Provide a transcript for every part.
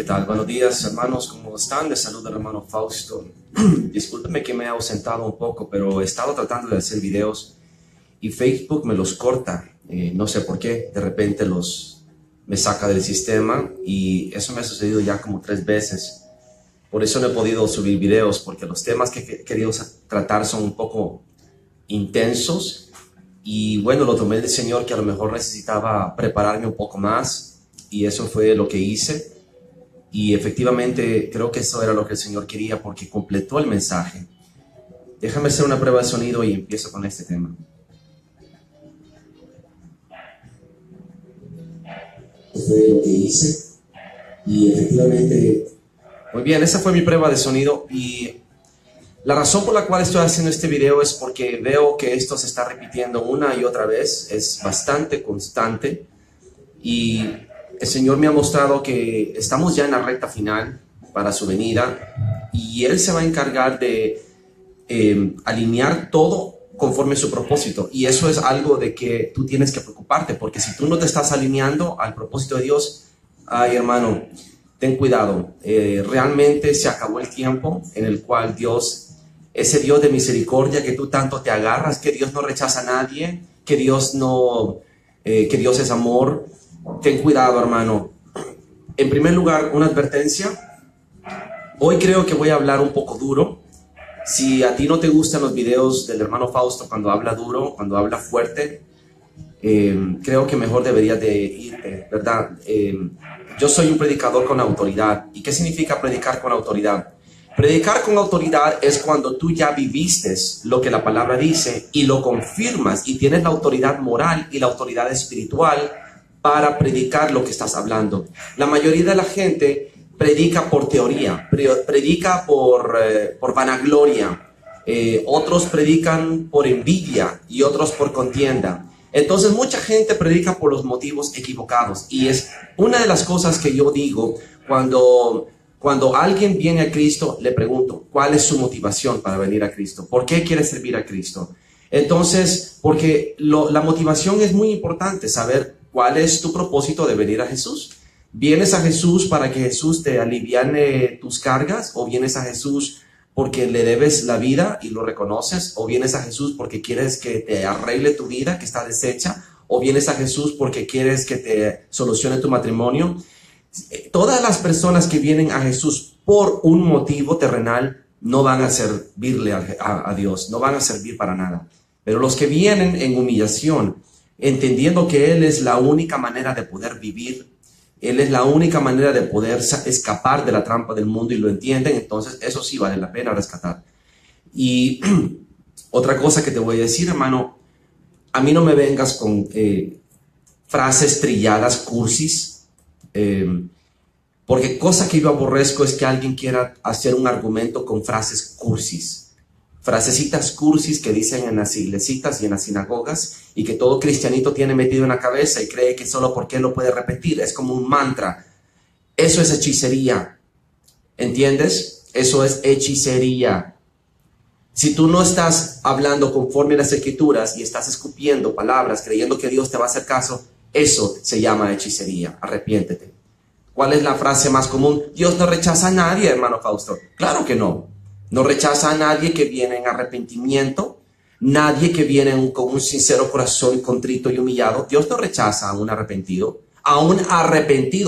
¿Qué tal? Buenos días, hermanos, ¿cómo están? Les saluda el hermano Fausto. Discúlpenme que me he ausentado un poco, pero he estado tratando de hacer videos y Facebook me los corta. No sé por qué, de repente me saca del sistema y eso me ha sucedido ya como 3 veces. Por eso no he podido subir videos, porque los temas que he querido tratar son un poco intensos y bueno, lo tomé del Señor que a lo mejor necesitaba prepararme un poco más y eso fue lo que hice. Y efectivamente creo que eso era lo que el Señor quería porque completó el mensaje. Déjame hacer una prueba de sonido y empiezo con este tema. Fue lo que hice y efectivamente... Muy bien, esa fue mi prueba de sonido y la razón por la cual estoy haciendo este video es porque veo que esto se está repitiendo una y otra vez, es bastante constante y el Señor me ha mostrado que estamos ya en la recta final para su venida y Él se va a encargar de alinear todo conforme a su propósito. Y eso es algo de que tú tienes que preocuparte, porque si tú no te estás alineando al propósito de Dios, ay hermano, ten cuidado. Realmente se acabó el tiempo en el cual Dios, ese Dios de misericordia que tú tanto te agarras, que Dios no rechaza a nadie, que Dios es amor. Ten cuidado, hermano. En primer lugar, una advertencia. Hoy creo que voy a hablar un poco duro. Si a ti no te gustan los videos del hermano Fausto cuando habla duro, cuando habla fuerte, creo que mejor deberías de irte, ¿verdad? Yo soy un predicador con autoridad. ¿Y qué significa predicar con autoridad? Predicar con autoridad es cuando tú ya viviste lo que la palabra dice y lo confirmas y tienes la autoridad moral y la autoridad espiritual para predicar lo que estás hablando. La mayoría de la gente predica por teoría, predica por vanagloria, otros predican por envidia y otros por contienda. Entonces mucha gente predica por los motivos equivocados y es una de las cosas que yo digo cuando alguien viene a Cristo, le pregunto, ¿cuál es su motivación para venir a Cristo? ¿Por qué quiere servir a Cristo? Entonces, porque la motivación es muy importante, saber cuál es tu propósito de venir a Jesús. ¿Vienes a Jesús para que Jesús te aliviane tus cargas? ¿O vienes a Jesús porque le debes la vida y lo reconoces? ¿O vienes a Jesús porque quieres que te arregle tu vida que está deshecha? ¿O vienes a Jesús porque quieres que te solucione tu matrimonio? Todas las personas que vienen a Jesús por un motivo terrenal no van a servirle a Dios, no van a servir para nada. Pero los que vienen en humillación, entendiendo que Él es la única manera de poder vivir, Él es la única manera de poder escapar de la trampa del mundo y lo entienden, entonces eso sí vale la pena rescatar. Y otra cosa que te voy a decir, hermano, a mí no me vengas con frases trilladas, cursis, porque cosa que yo aborrezco es que alguien quiera hacer un argumento con frases cursis. Frasecitas cursis que dicen en las iglesitas y en las sinagogas y que todo cristianito tiene metido en la cabeza y cree que solo porque él lo puede repetir, es como un mantra. Eso es hechicería, ¿entiendes? Eso es hechicería. Si tú no estás hablando conforme a las escrituras y estás escupiendo palabras creyendo que Dios te va a hacer caso, eso se llama hechicería. Arrepiéntete. ¿Cuál es la frase más común? Dios no rechaza a nadie, hermano Fausto. Claro que no. No rechaza a nadie que viene en arrepentimiento, nadie que viene con un sincero corazón contrito y humillado. Dios no rechaza a un arrepentido,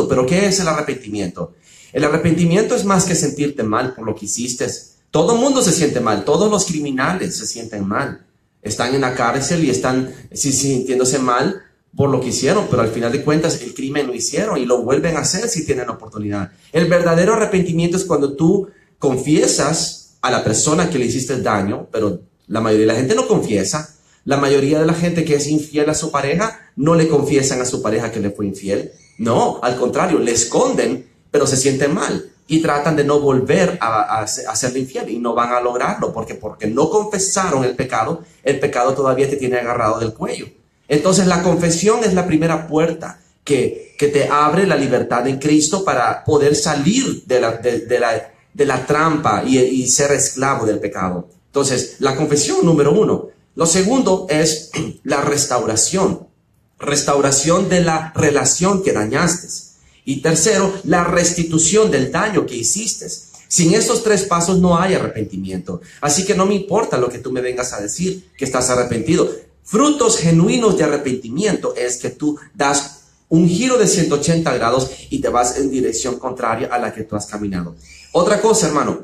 ¿Pero qué es el arrepentimiento? El arrepentimiento es más que sentirte mal por lo que hiciste. Todo el mundo se siente mal, todos los criminales se sienten mal. Están en la cárcel y están sintiéndose mal por lo que hicieron, pero al final de cuentas el crimen lo hicieron y lo vuelven a hacer si tienen la oportunidad. El verdadero arrepentimiento es cuando tú confiesas a la persona que le hiciste el daño, pero la mayoría de la gente no confiesa. La mayoría de la gente que es infiel a su pareja no le confiesan a su pareja que le fue infiel. No, al contrario, le esconden, pero se sienten mal y tratan de no volver a serle infiel y no van a lograrlo porque no confesaron el pecado todavía te tiene agarrado del cuello. Entonces la confesión es la primera puerta que te abre la libertad en Cristo para poder salir de la trampa y ser esclavo del pecado. Entonces, la confesión número 1. Lo segundo es la restauración. Restauración de la relación que dañaste. Y tercero, la restitución del daño que hiciste. Sin estos 3 pasos no hay arrepentimiento. Así que no me importa lo que tú me vengas a decir, que estás arrepentido. Frutos genuinos de arrepentimiento es que tú das un giro de 180 grados y te vas en dirección contraria a la que tú has caminado. Otra cosa, hermano,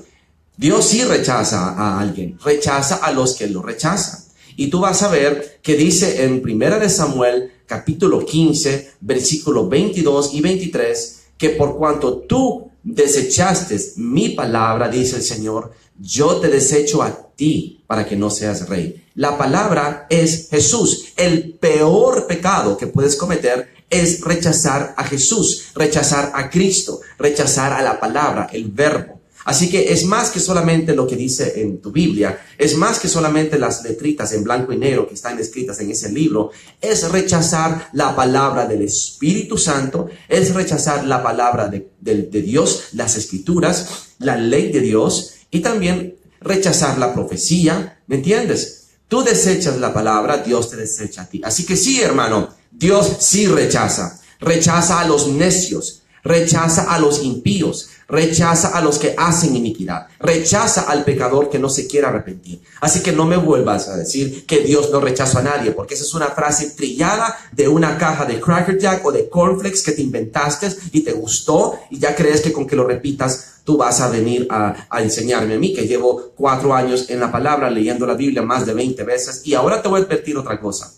Dios sí rechaza a alguien, rechaza a los que lo rechazan. Y tú vas a ver que dice en 1 de Samuel, capítulo 15, versículos 22 y 23, que por cuanto tú desechaste mi palabra, dice el Señor, yo te desecho a ti para que no seas rey. La palabra es Jesús. El peor pecado que puedes cometer es rechazar a Jesús, rechazar a Cristo, rechazar a la palabra, el verbo. Así que es más que solamente lo que dice en tu Biblia, es más que solamente las letritas en blanco y negro que están escritas en ese libro, es rechazar la palabra del Espíritu Santo, es rechazar la palabra de Dios, las Escrituras, la ley de Dios, y también rechazar la profecía, ¿me entiendes? Tú desechas la palabra, Dios te desecha a ti. Así que sí, hermano, Dios sí rechaza a los necios, rechaza a los impíos, rechaza a los que hacen iniquidad, rechaza al pecador que no se quiera arrepentir. Así que no me vuelvas a decir que Dios no rechaza a nadie, porque esa es una frase trillada de una caja de Cracker Jack o de cornflakes que te inventaste y te gustó y ya crees que con que lo repitas tú vas a venir a enseñarme a mí, que llevo 4 años en la palabra, leyendo la Biblia más de 20 veces. Y ahora te voy a advertir otra cosa.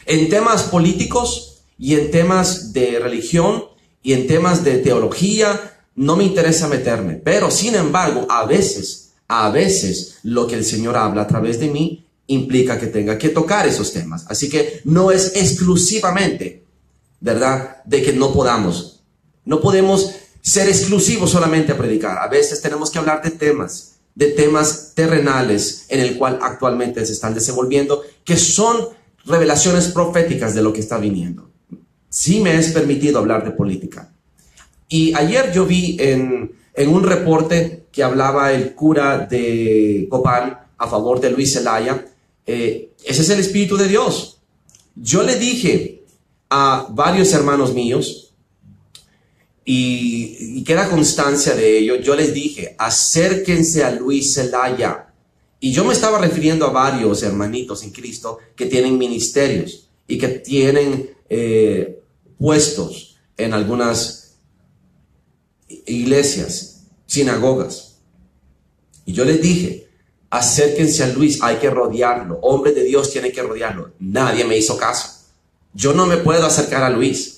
En temas políticos y en temas de religión y en temas de teología, no me interesa meterme, pero sin embargo, a veces lo que el Señor habla a través de mí implica que tenga que tocar esos temas. Así que no es exclusivamente, ¿verdad?, de que no podemos ser exclusivos solamente a predicar. A veces tenemos que hablar de temas terrenales en el cual actualmente se están desenvolviendo, que son revelaciones proféticas de lo que está viniendo. Sí me es permitido hablar de política. Y ayer yo vi en un reporte que hablaba el cura de Copán a favor de Luis Zelaya. Ese es el Espíritu de Dios. Yo le dije a varios hermanos míos, y queda constancia de ello, yo les dije, acérquense a Luis Zelaya. Y yo me estaba refiriendo a varios hermanitos en Cristo que tienen ministerios y que tienen puestos en algunas iglesias, sinagogas. Y yo les dije, acérquense a Luis, hay que rodearlo. Hombre de Dios tiene que rodearlo. Nadie me hizo caso. Yo no me puedo acercar a Luis.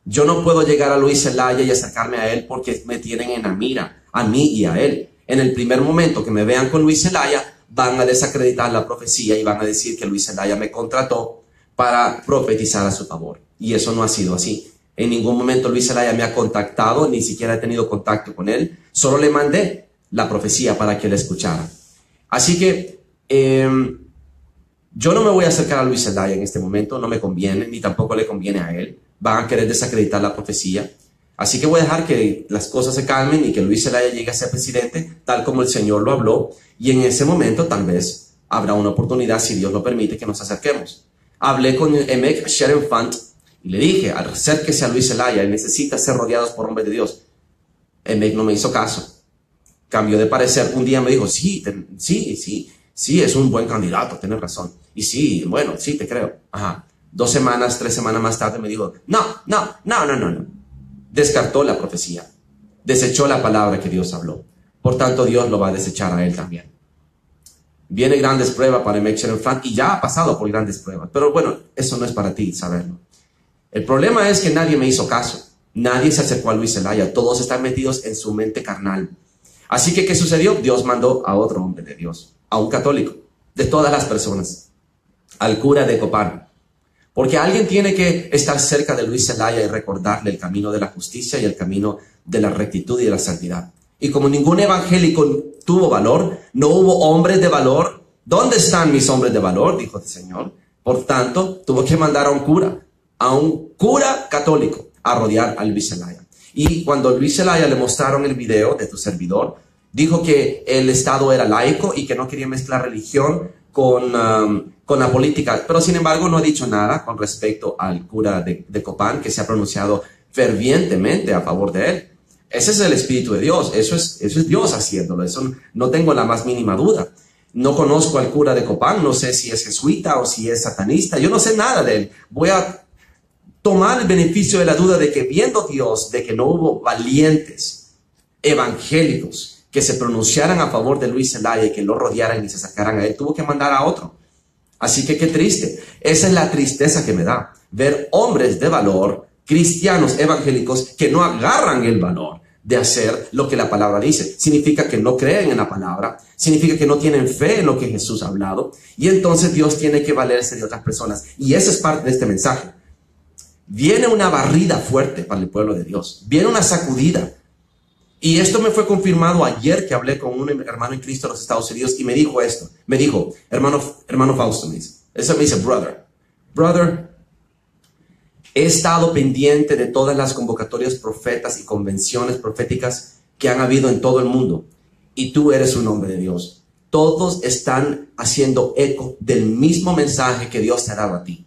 Yo no puedo llegar a Luis Zelaya y acercarme a él porque me tienen en la mira, a mí y a él. En el primer momento que me vean con Luis Zelaya, van a desacreditar la profecía y van a decir que Luis Zelaya me contrató para profetizar a su favor. Y eso no ha sido así. En ningún momento Luis Zelaya me ha contactado, ni siquiera he tenido contacto con él. Solo le mandé la profecía para que él escuchara. Así que yo no me voy a acercar a Luis Zelaya en este momento, no me conviene, ni tampoco le conviene a él. Van a querer desacreditar la profecía. Así que voy a dejar que las cosas se calmen y que Luis Zelaya llegue a ser presidente, tal como el Señor lo habló. Y en ese momento tal vez habrá una oportunidad, si Dios lo permite, que nos acerquemos. Hablé con Emek Sherenfant y le dije, acérquese a Luis Zelaya, él necesita ser rodeados por hombres de Dios. Emek no me hizo caso. Cambió de parecer. Un día me dijo, sí, es un buen candidato, tienes razón. Y sí, bueno, sí, te creo. Ajá. 2 semanas, 3 semanas más tarde me dijo, no. Descartó la profecía. Desechó la palabra que Dios habló. Por tanto, Dios lo va a desechar a él también. Viene grandes pruebas para Emek Sherenfant y ya ha pasado por grandes pruebas. Pero bueno, eso no es para ti saberlo. El problema es que nadie me hizo caso. Nadie se acercó a Luis Zelaya. Todos están metidos en su mente carnal. Así que, ¿qué sucedió? Dios mandó a otro hombre de Dios, a un católico, de todas las personas, al cura de Copán. Porque alguien tiene que estar cerca de Luis Zelaya y recordarle el camino de la justicia y el camino de la rectitud y de la santidad. Y como ningún evangélico tuvo valor, no hubo hombres de valor. ¿Dónde están mis hombres de valor?, dijo el Señor. Por tanto, tuvo que mandar a un cura católico, a rodear a Luis Zelaya. Y cuando Luis Zelaya le mostraron el video de tu servidor, dijo que el Estado era laico y que no quería mezclar religión con la política. Pero sin embargo no ha dicho nada con respecto al cura de Copán, que se ha pronunciado fervientemente a favor de él. Ese es el Espíritu de Dios, eso es Dios haciéndolo, eso no tengo la más mínima duda. No conozco al cura de Copán, no sé si es jesuita o si es satanista, yo no sé nada de él. Voy a tomar el beneficio de la duda de que viendo Dios, de que no hubo valientes evangélicos que se pronunciaran a favor de Luis Zelaya y que lo rodearan y se acercaran a él, tuvo que mandar a otro. Así que qué triste. Esa es la tristeza que me da, ver hombres de valor, cristianos evangélicos, que no agarran el valor de hacer lo que la palabra dice. Significa que no creen en la palabra, significa que no tienen fe en lo que Jesús ha hablado, y entonces Dios tiene que valerse de otras personas. Y esa es parte de este mensaje. Viene una barrida fuerte para el pueblo de Dios, viene una sacudida. Y esto me fue confirmado ayer que hablé con un hermano en Cristo de los Estados Unidos y me dijo esto. Me dijo, hermano Fausto, eso me dice, brother, he estado pendiente de todas las convocatorias profetas y convenciones proféticas que han habido en todo el mundo. Y tú eres un hombre de Dios. Todos están haciendo eco del mismo mensaje que Dios te ha dado a ti.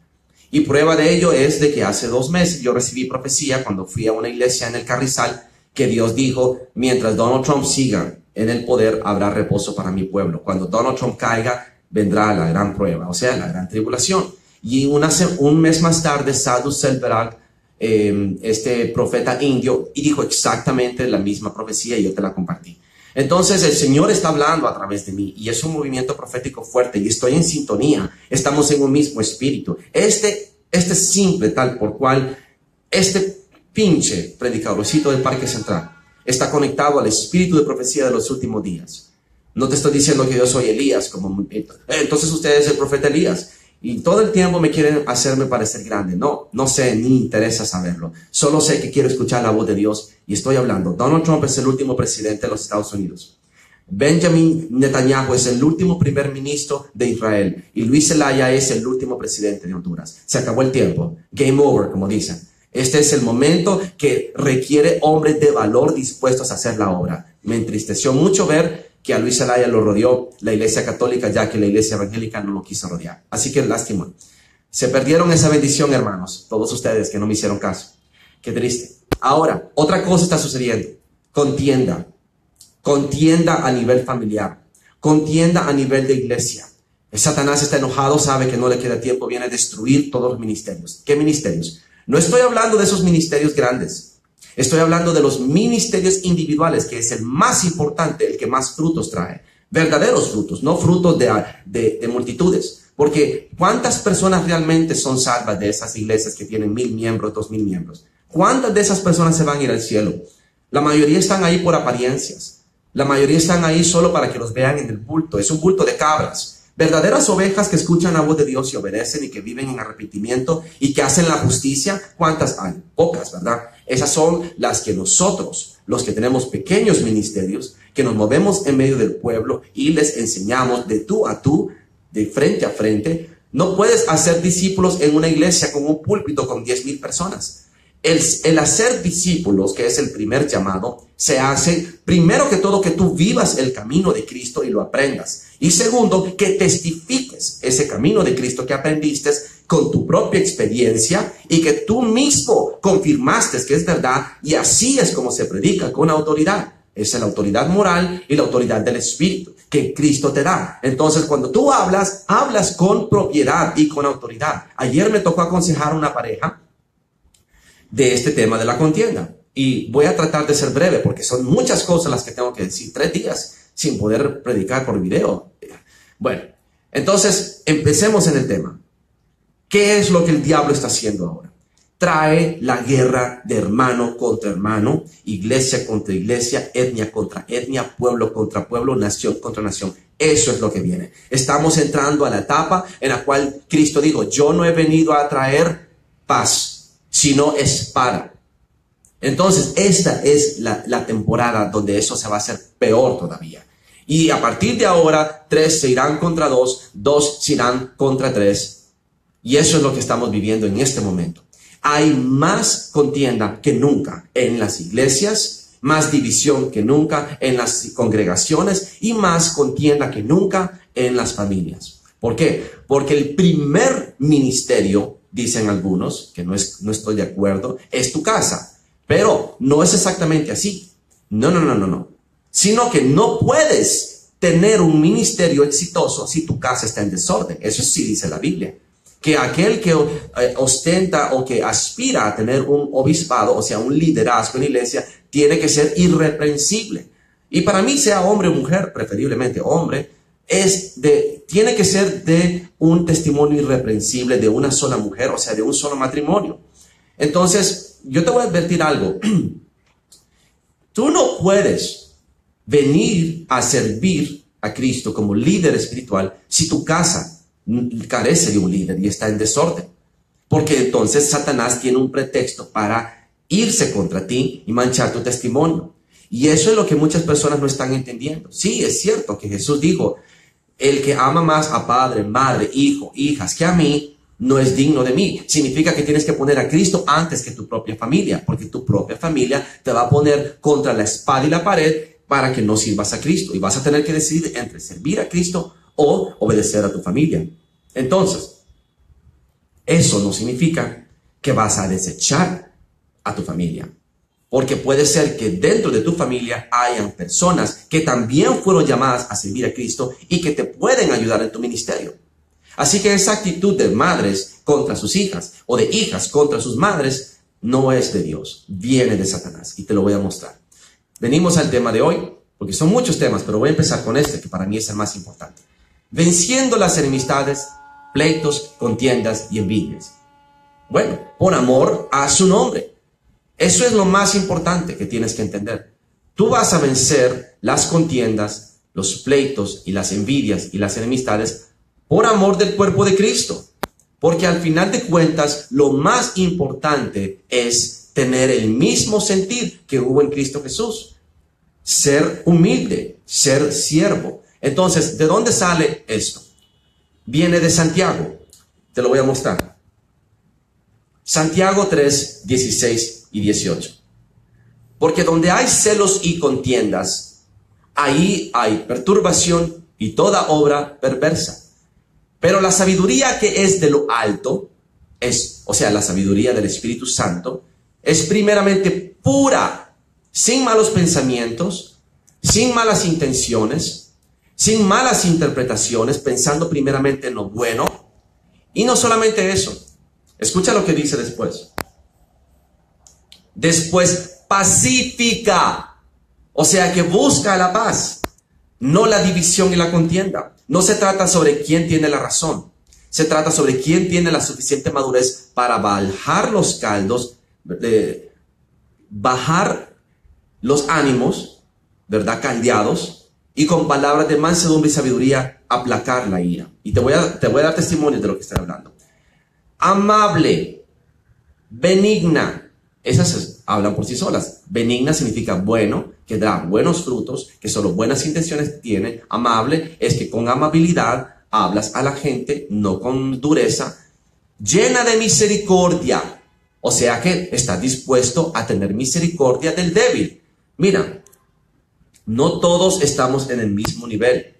Y prueba de ello es de que hace 2 meses yo recibí profecía cuando fui a una iglesia en el Carrizal, que Dios dijo, mientras Donald Trump siga en el poder, habrá reposo para mi pueblo. Cuando Donald Trump caiga, vendrá la gran prueba, o sea, la gran tribulación. Y un mes más tarde, Sadhu Selvaraj, este profeta indio, y dijo exactamente la misma profecía y yo te la compartí. Entonces el Señor está hablando a través de mí y es un movimiento profético fuerte y estoy en sintonía. Estamos en un mismo espíritu. Este simple tal por cual este pinche predicadorcito del Parque Central está conectado al espíritu de profecía de los últimos días. No te estoy diciendo que yo soy Elías, entonces usted es el profeta Elías. Y todo el tiempo me quieren hacerme parecer grande. No sé, ni interesa saberlo. Solo sé que quiero escuchar la voz de Dios y estoy hablando. Donald Trump es el último presidente de los Estados Unidos. Benjamin Netanyahu es el último primer ministro de Israel. Y Luis Zelaya es el último presidente de Honduras. Se acabó el tiempo. Game over, como dicen. Este es el momento que requiere hombres de valor dispuestos a hacer la obra. Me entristeció mucho ver que a Luis Zelaya lo rodeó la iglesia católica, ya que la iglesia evangélica no lo quiso rodear. Así que lástima. Se perdieron esa bendición, hermanos, todos ustedes que no me hicieron caso. Qué triste. Ahora, otra cosa está sucediendo. Contienda. Contienda a nivel familiar. Contienda a nivel de iglesia. Satanás está enojado, sabe que no le queda tiempo, viene a destruir todos los ministerios. ¿Qué ministerios? No estoy hablando de esos ministerios grandes. Estoy hablando de los ministerios individuales, que es el más importante, el que más frutos trae. Verdaderos frutos, no frutos de multitudes. Porque ¿cuántas personas realmente son salvas de esas iglesias que tienen 1000 miembros, 2000 miembros? ¿Cuántas de esas personas se van a ir al cielo? La mayoría están ahí por apariencias. La mayoría están ahí solo para que los vean en el bulto. Es un bulto de cabras. Verdaderas ovejas que escuchan la voz de Dios y obedecen y que viven en arrepentimiento y que hacen la justicia, ¿cuántas hay? Pocas, ¿verdad? Esas son las que nosotros, los que tenemos pequeños ministerios, que nos movemos en medio del pueblo y les enseñamos de tú a tú, de frente a frente. No puedes hacer discípulos en una iglesia con un púlpito con 10,000 personas. El hacer discípulos, que es el primer llamado, se hace primero que todo que tú vivas el camino de Cristo y lo aprendas. Y segundo, que testifiques ese camino de Cristo que aprendiste con tu propia experiencia y que tú mismo confirmaste que es verdad, y así es como se predica con autoridad. Esa es la autoridad moral y la autoridad del Espíritu que Cristo te da. Entonces, cuando tú hablas con propiedad y con autoridad. Ayer me tocó aconsejar a una pareja de este tema de la contienda. Y voy a tratar de ser breve porque son muchas cosas las que tengo que decir. 3 días sin poder predicar por video. Bueno, entonces empecemos en el tema. ¿Qué es lo que el diablo está haciendo ahora? Trae la guerra de hermano contra hermano, iglesia contra iglesia, etnia contra etnia, pueblo contra pueblo, nación contra nación. Eso es lo que viene. Estamos entrando a la etapa en la cual Cristo dijo, yo no he venido a traer paz, sino espada. Entonces, esta es la temporada donde eso se va a hacer peor todavía. Y a partir de ahora, 3 se irán contra 2, 2 se irán contra 3. Y eso es lo que estamos viviendo en este momento. Hay más contienda que nunca en las iglesias, más división que nunca en las congregaciones y más contienda que nunca en las familias. ¿Por qué? Porque el primer ministerio, dicen algunos, que no estoy de acuerdo, es tu casa. Pero no es exactamente así. No. Sino que no puedes tener un ministerio exitoso si tu casa está en desorden. Eso sí dice la Biblia. Que aquel que ostenta o que aspira a tener un obispado, o sea, un liderazgo en la iglesia, tiene que ser irreprensible. Y para mí, sea hombre o mujer, preferiblemente hombre, tiene que ser de un testimonio irreprensible de una sola mujer, o sea, de un solo matrimonio. Entonces, yo te voy a advertir algo. Tú no puedes venir a servir a Cristo como líder espiritual si tu casa carece de un líder y está en desorden. Porque entonces Satanás tiene un pretexto para irse contra ti y manchar tu testimonio. Y eso es lo que muchas personas no están entendiendo. Sí, es cierto que Jesús dijo, el que ama más a padre, madre, hijo, hijas que a mí, no es digno de mí. Significa que tienes que poner a Cristo antes que tu propia familia, porque tu propia familia te va a poner contra la espada y la pared para que no sirvas a Cristo. Y vas a tener que decidir entre servir a Cristo o obedecer a tu familia. Entonces, eso no significa que vas a desechar a tu familia. Porque puede ser que dentro de tu familia hayan personas que también fueron llamadas a servir a Cristo y que te pueden ayudar en tu ministerio. Así que esa actitud de madres contra sus hijas o de hijas contra sus madres no es de Dios, viene de Satanás y te lo voy a mostrar. Venimos al tema de hoy, porque son muchos temas, pero voy a empezar con este que para mí es el más importante. Venciendo las enemistades, pleitos, contiendas y envidias. Bueno, por amor a su nombre. Eso es lo más importante que tienes que entender. Tú vas a vencer las contiendas, los pleitos y las envidias y las enemistades por amor del cuerpo de Cristo. Porque al final de cuentas, lo más importante es tener el mismo sentir que hubo en Cristo Jesús. Ser humilde, ser siervo. Entonces, ¿de dónde sale esto? Viene de Santiago. Te lo voy a mostrar. Santiago 3, 16 y 18. Porque donde hay celos y contiendas, ahí hay perturbación y toda obra perversa. Pero la sabiduría que es de lo alto, o sea, la sabiduría del Espíritu Santo, es primeramente pura, sin malos pensamientos, sin malas intenciones, sin malas interpretaciones, pensando primeramente en lo bueno. Y no solamente eso. Escucha lo que dice después. Después, pacífica. O sea, que busca la paz, no la división y la contienda. No se trata sobre quién tiene la razón. Se trata sobre quién tiene la suficiente madurez para bajar los caldos, bajar los ánimos, ¿verdad? Caldeados, y con palabras de mansedumbre y sabiduría aplacar la ira. Y te voy a dar testimonio de lo que estoy hablando. Amable, benigna. Esas hablan por sí solas. Benigna significa bueno, que da buenos frutos, que solo buenas intenciones tiene. Amable es que con amabilidad hablas a la gente, no con dureza. Llena de misericordia. O sea que está dispuesto a tener misericordia del débil. Mira, no todos estamos en el mismo nivel.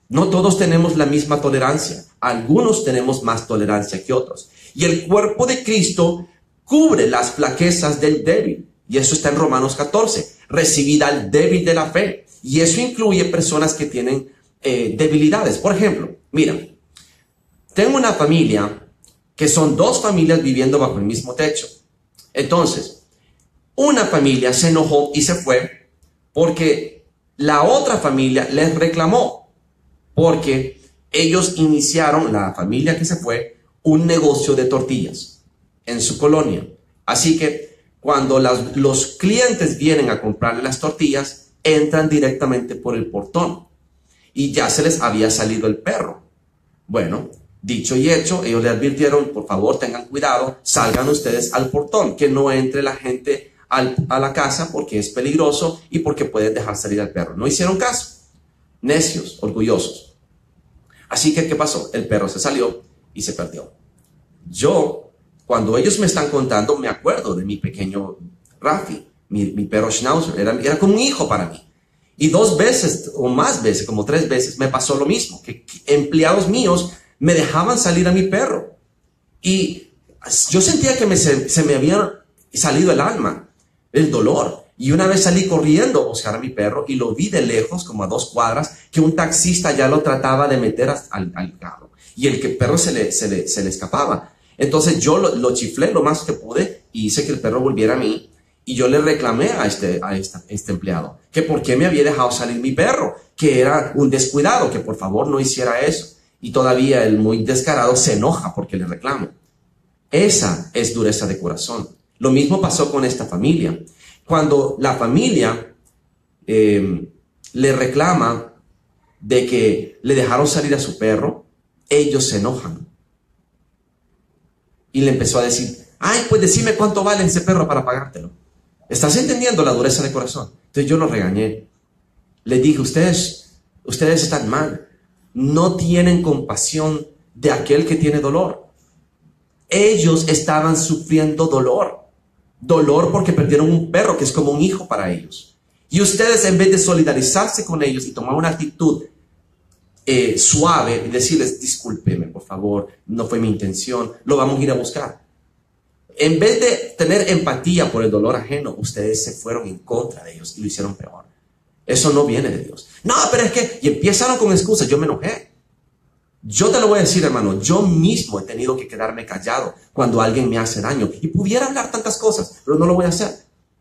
No todos tenemos la misma tolerancia. Algunos tenemos más tolerancia que otros. Y el cuerpo de Cristo cubre las flaquezas del débil. Y eso está en Romanos 14. Recibid al débil de la fe. Y eso incluye personas que tienen debilidades. Por ejemplo, mira, tengo una familia que son dos familias viviendo bajo el mismo techo. Entonces, una familia se enojó y se fue porque la otra familia les reclamó. Porque ellos iniciaron, la familia que se fue, un negocio de tortillas en su colonia. Así que cuando los clientes vienen a comprarle las tortillas, entran directamente por el portón. Y ya se les había salido el perro. Bueno, dicho y hecho, ellos le advirtieron, por favor, tengan cuidado, salgan ustedes al portón, que no entre la gente a la casa porque es peligroso y porque pueden dejar salir al perro. No hicieron caso. Necios, orgullosos. Así que, ¿qué pasó? El perro se salió y se perdió. Yo, cuando ellos me están contando, me acuerdo de mi pequeño Rafi, mi perro Schnauzer. Era como un hijo para mí. Y 2 veces o más veces, como 3 veces, me pasó lo mismo. Que empleados míos me dejaban salir a mi perro. Y yo sentía que se me había salido el alma, el dolor. Y una vez salí corriendo a buscar a mi perro y lo vi de lejos, como a 2 cuadras, que un taxista ya lo trataba de meter al carro. Y el perro se le escapaba. Entonces yo lo chiflé lo más que pude y hice que el perro volviera a mí. Y yo le reclamé a este empleado que por qué me había dejado salir mi perro, que era un descuidado, que por favor no hiciera eso. Y todavía el muy descarado se enoja porque le reclamo. Esa es dureza de corazón. Lo mismo pasó con esta familia. Cuando la familia le reclama de que le dejaron salir a su perro, ellos se enojan. Y le empezó a decir, ay, pues decime cuánto vale ese perro para pagártelo. ¿Estás entendiendo la dureza de corazón? Entonces yo lo regañé. Le dije, ustedes están mal. No tienen compasión de aquel que tiene dolor. Ellos estaban sufriendo dolor. Dolor porque perdieron un perro que es como un hijo para ellos. Y ustedes, en vez de solidarizarse con ellos y tomar una actitud suave y decirles, discúlpeme, por favor, no fue mi intención, lo vamos a ir a buscar. En vez de tener empatía por el dolor ajeno, ustedes se fueron en contra de ellos y lo hicieron peor. Eso no viene de Dios. No, pero es que... Y empezaron con excusas. Yo me enojé. Yo te lo voy a decir, hermano. Yo mismo he tenido que quedarme callado cuando alguien me hace daño. Y pudiera hablar tantas cosas, pero no lo voy a hacer.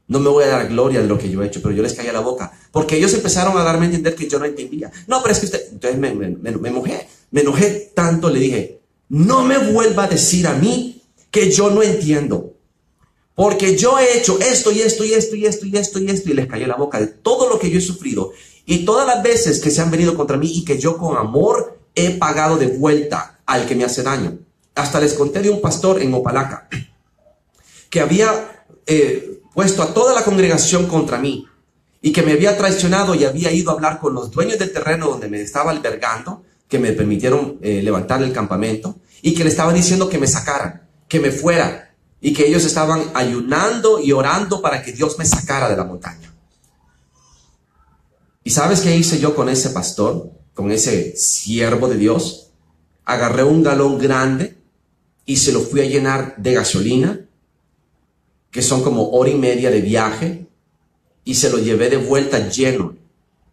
No me voy a dar gloria de lo que yo he hecho, pero yo les callé la boca. Porque ellos empezaron a darme a entender que yo no entendía. No, pero es que usted... Entonces me enojé. Me enojé tanto, le dije, no me vuelva a decir a mí que yo no entiendo. Porque yo he hecho esto y esto y esto y esto y esto y esto, y les cayó la boca de todo lo que yo he sufrido y todas las veces que se han venido contra mí y que yo con amor he pagado de vuelta al que me hace daño. Hasta les conté de un pastor en Opalaca que había puesto a toda la congregación contra mí y que me había traicionado y había ido a hablar con los dueños del terreno donde me estaba albergando, que me permitieron levantar el campamento, y que le estaban diciendo que me sacaran, que me fuera, y que ellos estaban ayunando y orando para que Dios me sacara de la montaña. ¿Y sabes qué hice yo con ese pastor, con ese siervo de Dios? Agarré un galón grande y se lo fui a llenar de gasolina, que son como 1:30 de viaje, y se lo llevé de vuelta lleno.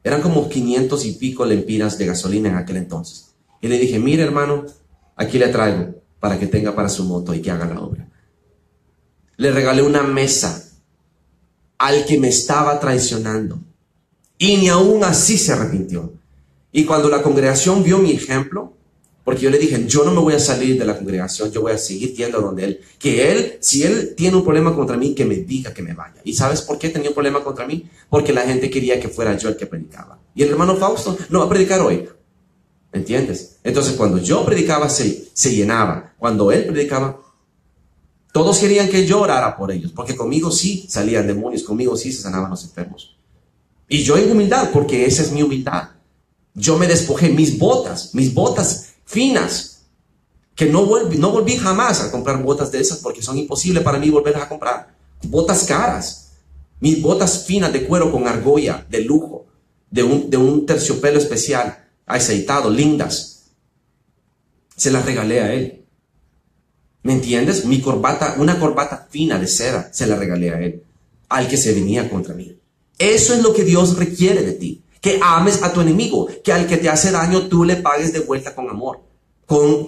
Eran como 500 y pico lempiras de gasolina en aquel entonces. Y le dije, mire hermano, aquí le traigo para que tenga para su moto y que haga la obra. Le regalé una mesa al que me estaba traicionando. Y ni aún así se arrepintió. Y cuando la congregación vio mi ejemplo, porque yo le dije, yo no me voy a salir de la congregación, yo voy a seguir yendo donde él. Que él, si él tiene un problema contra mí, que me diga que me vaya. ¿Y sabes por qué tenía un problema contra mí? Porque la gente quería que fuera yo el que predicaba. Y el hermano Fausto no va a predicar hoy. ¿Entiendes? Entonces cuando yo predicaba se llenaba. Cuando él predicaba, todos querían que yo orara por ellos, porque conmigo sí salían demonios, conmigo sí se sanaban los enfermos. Y yo en humildad, porque esa es mi humildad. Yo me despojé mis botas finas, que no volví jamás a comprar botas de esas, porque son imposibles para mí volverlas a comprar. Botas caras, mis botas finas de cuero con argolla, de lujo, de un terciopelo especial, aceitado, lindas. Se las regalé a él. ¿Me entiendes? Mi corbata, una corbata fina de seda, se la regalé a él, al que se venía contra mí. Eso es lo que Dios requiere de ti. Que ames a tu enemigo, que al que te hace daño tú le pagues de vuelta con amor. Con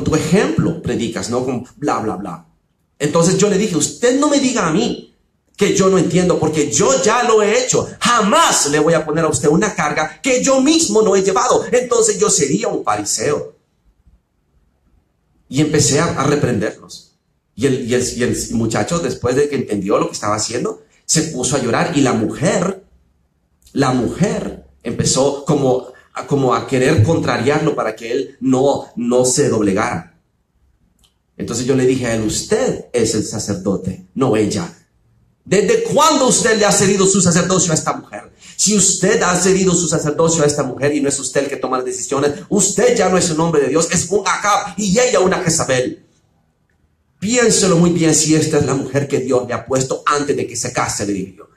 tu ejemplo predicas, no con bla, bla, bla. Entonces yo le dije, usted no me diga a mí que yo no entiendo, porque yo ya lo he hecho. Jamás le voy a poner a usted una carga que yo mismo no he llevado. Entonces yo sería un fariseo. Y empecé a reprenderlos. Y el muchacho, después de que entendió lo que estaba haciendo, se puso a llorar. Y la mujer empezó como a querer contrariarlo para que él no se doblegara. Entonces yo le dije a él, usted es el sacerdote, no ella. ¿Desde cuándo usted le ha cedido su sacerdocio a esta mujer? Si usted ha cedido su sacerdocio a esta mujer y no es usted el que toma las decisiones, usted ya no es un hombre de Dios, es un Acab y ella una Jezabel. Piénselo muy bien si esta es la mujer que Dios le ha puesto antes de que se case, le dije yo.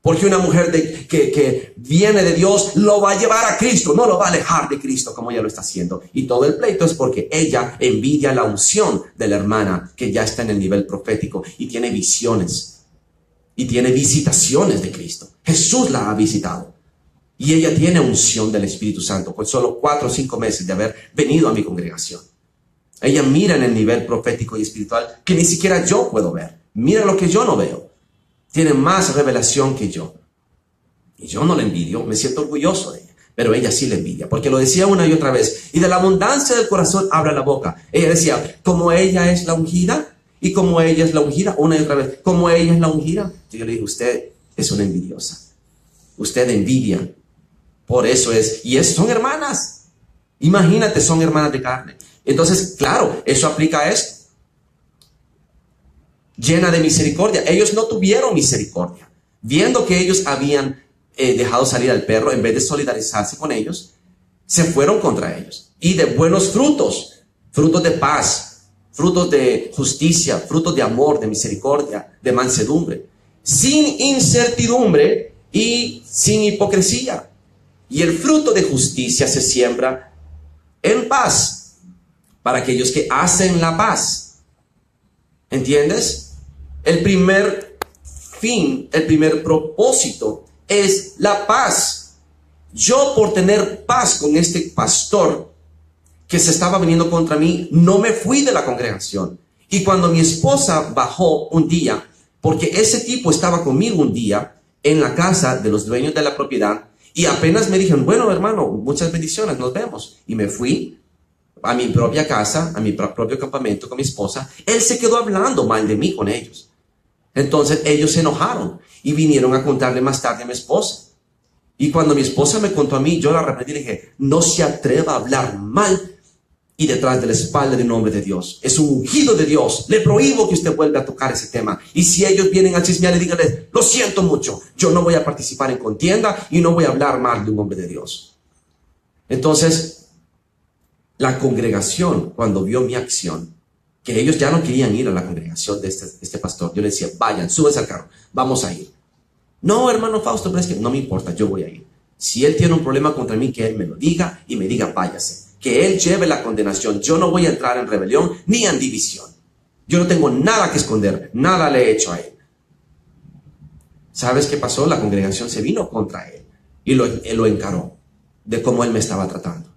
Porque una mujer que viene de Dios lo va a llevar a Cristo, no lo va a alejar de Cristo como ella lo está haciendo. Y todo el pleito es porque ella envidia la unción de la hermana que ya está en el nivel profético y tiene visiones y tiene visitaciones de Cristo. Jesús la ha visitado y ella tiene unción del Espíritu Santo por solo 4 o 5 meses de haber venido a mi congregación. Ella mira en el nivel profético y espiritual que ni siquiera yo puedo ver. Mira lo que yo no veo. Tiene más revelación que yo. Y yo no la envidio, me siento orgulloso de ella. Pero ella sí la envidia, porque lo decía una y otra vez. Y de la abundancia del corazón habla la boca. Ella decía, como ella es la ungida, y como ella es la ungida, una y otra vez, como ella es la ungida. Yo le dije, usted es una envidiosa. Usted envidia. Por eso es, son hermanas. Imagínate, son hermanas de carne. Entonces, claro, eso aplica a esto. Llena de misericordia. Ellos no tuvieron misericordia. Viendo que ellos habían dejado salir al perro, en vez de solidarizarse con ellos, se fueron contra ellos. Y de buenos frutos, frutos de paz, frutos de justicia, frutos de amor, de misericordia, de mansedumbre, sin incertidumbre y sin hipocresía. Y el fruto de justicia se siembra en paz para aquellos que hacen la paz. ¿Entiendes? El primer fin, el primer propósito es la paz. Yo, por tener paz con este pastor que se estaba viniendo contra mí, no me fui de la congregación. Y cuando mi esposa bajó un día, porque ese tipo estaba conmigo un día en la casa de los dueños de la propiedad, y apenas me dijeron, bueno, hermano, muchas bendiciones, nos vemos. Y me fui a mi propia casa, a mi propio campamento con mi esposa. Él se quedó hablando mal de mí con ellos. Entonces ellos se enojaron y vinieron a contarle más tarde a mi esposa. Y cuando mi esposa me contó a mí, yo la reprendí y le dije, no se atreva a hablar mal y detrás de la espalda del nombre de Dios. Es un ungido de Dios. Le prohíbo que usted vuelva a tocar ese tema. Y si ellos vienen a chismear, díganle, lo siento mucho, yo no voy a participar en contienda y no voy a hablar mal de un hombre de Dios. Entonces, la congregación, cuando vio mi acción, que ellos ya no querían ir a la congregación de este pastor, yo les decía, vayan, súbese al carro, vamos a ir. No, hermano Fausto, pero es que no me importa, yo voy a ir. Si él tiene un problema contra mí, que él me lo diga y me diga, váyase. Que él lleve la condenación. Yo no voy a entrar en rebelión ni en división. Yo no tengo nada que esconderme, nada le he hecho a él. ¿Sabes qué pasó? La congregación se vino contra él y lo encaró de cómo él me estaba tratando.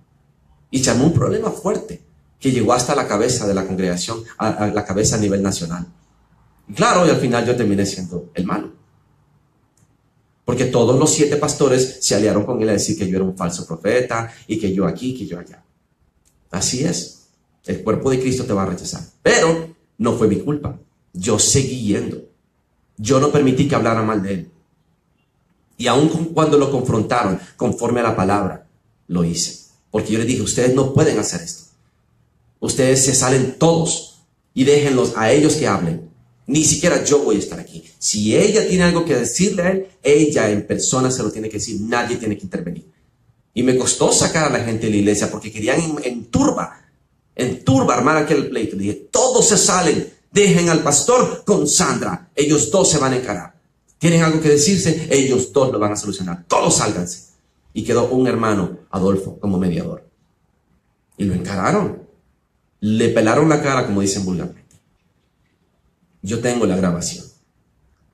Y se armó un problema fuerte que llegó hasta la cabeza de la congregación, a la cabeza a nivel nacional. Y claro, y al final yo terminé siendo el malo. Porque todos los 7 pastores se aliaron con él a decir que yo era un falso profeta y que yo aquí, que yo allá. Así es. El cuerpo de Cristo te va a rechazar. Pero no fue mi culpa. Yo seguí yendo. Yo no permití que hablara mal de él. Y aun cuando lo confrontaron conforme a la palabra, lo hice. Porque yo les dije, ustedes no pueden hacer esto. Ustedes se salen todos y déjenlos a ellos que hablen. Ni siquiera yo voy a estar aquí. Si ella tiene algo que decirle a él, ella en persona se lo tiene que decir. Nadie tiene que intervenir. Y me costó sacar a la gente de la iglesia porque querían en turba armar aquel pleito. Dije, todos se salen. Dejen al pastor con Sandra. Ellos dos se van a encarar. Tienen algo que decirse, ellos dos lo van a solucionar. Todos sálganse. Y quedó un hermano, Adolfo, como mediador. Y lo encararon. Le pelaron la cara, como dicen vulgarmente. Yo tengo la grabación.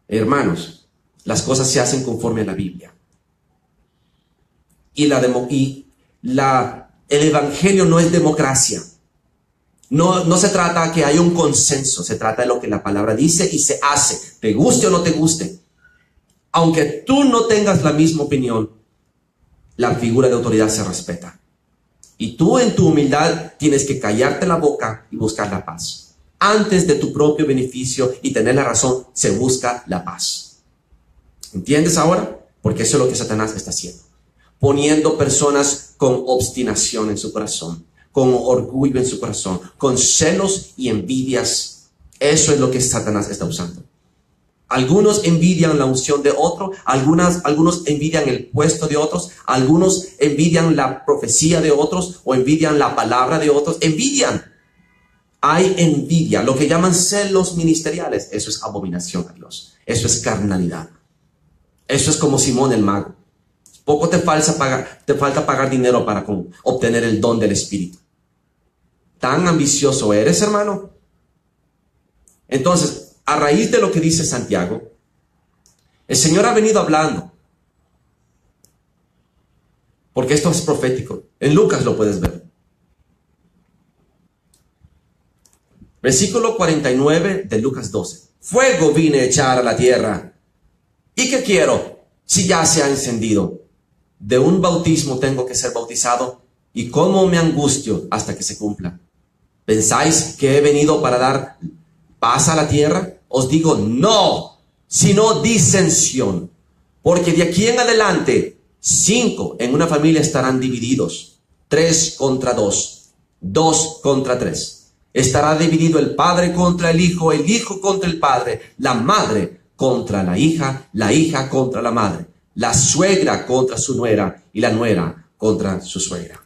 Hermanos, las cosas se hacen conforme a la Biblia. Y el evangelio no es democracia. No se trata de que haya un consenso. Se trata de lo que la palabra dice y se hace. Te guste o no te guste. Aunque tú no tengas la misma opinión, la figura de autoridad se respeta. Y tú en tu humildad tienes que callarte la boca y buscar la paz. Antes de tu propio beneficio y tener la razón, se busca la paz. ¿Entiendes ahora? Porque eso es lo que Satanás está haciendo. Poniendo personas con obstinación en su corazón, con orgullo en su corazón, con celos y envidias. Eso es lo que Satanás está usando. Algunos envidian la unción de otro, algunos envidian el puesto de otros, algunos envidian la profecía de otros o envidian la palabra de otros. Envidian. Hay envidia, lo que llaman celos ministeriales. Eso es abominación a Dios. Eso es carnalidad. Eso es como Simón el mago. Poco te falta pagar dinero para obtener el don del Espíritu. ¿Tan ambicioso eres, hermano? Entonces, a raíz de lo que dice Santiago, el Señor ha venido hablando. Porque esto es profético. En Lucas lo puedes ver. Versículo 49 de Lucas 12. Fuego vine a echar a la tierra. ¿Y qué quiero si ya se ha encendido? De un bautismo tengo que ser bautizado. ¿Y cómo me angustio hasta que se cumpla? ¿Pensáis que he venido para dar paz a la tierra? Os digo, no, sino disensión. Porque de aquí en adelante, 5 en una familia estarán divididos. 3 contra 2, 2 contra 3. Estará dividido el padre contra el hijo contra el padre, la madre contra la hija contra la madre, la suegra contra su nuera y la nuera contra su suegra.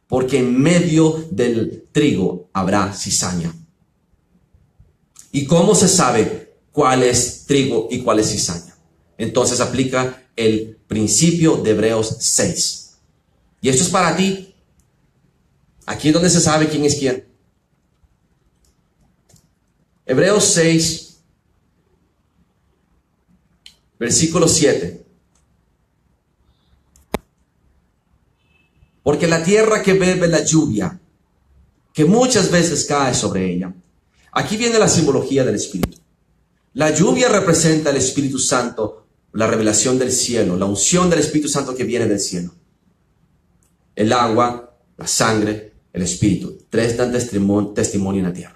Porque en medio del trigo habrá cizaña. ¿Y cómo se sabe cuál es trigo y cuál es cizaña? Entonces aplica el principio de Hebreos 6. Y esto es para ti. Aquí es donde se sabe quién es quién. Hebreos 6, versículo 7. Porque la tierra que bebe la lluvia, que muchas veces cae sobre ella. Aquí viene la simbología del Espíritu. La lluvia representa el Espíritu Santo, la revelación del cielo, la unción del Espíritu Santo que viene del cielo. El agua, la sangre, el Espíritu. 3 dan testimonio en la tierra.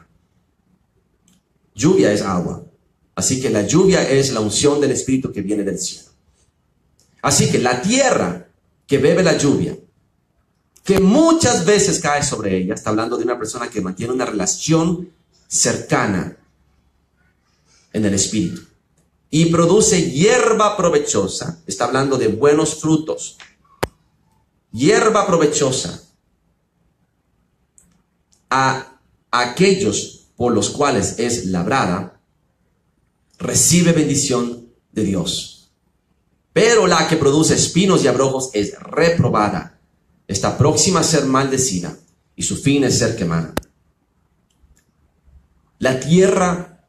Lluvia es agua. Así que la lluvia es la unción del Espíritu que viene del cielo. Así que la tierra que bebe la lluvia, que muchas veces cae sobre ella, está hablando de una persona que mantiene una relación cercana en el Espíritu, y produce hierba provechosa, está hablando de buenos frutos, hierba provechosa a aquellos por los cuales es labrada, recibe bendición de Dios. Pero la que produce espinos y abrojos es reprobada, está próxima a ser maldecida, y su fin es ser quemada. La tierra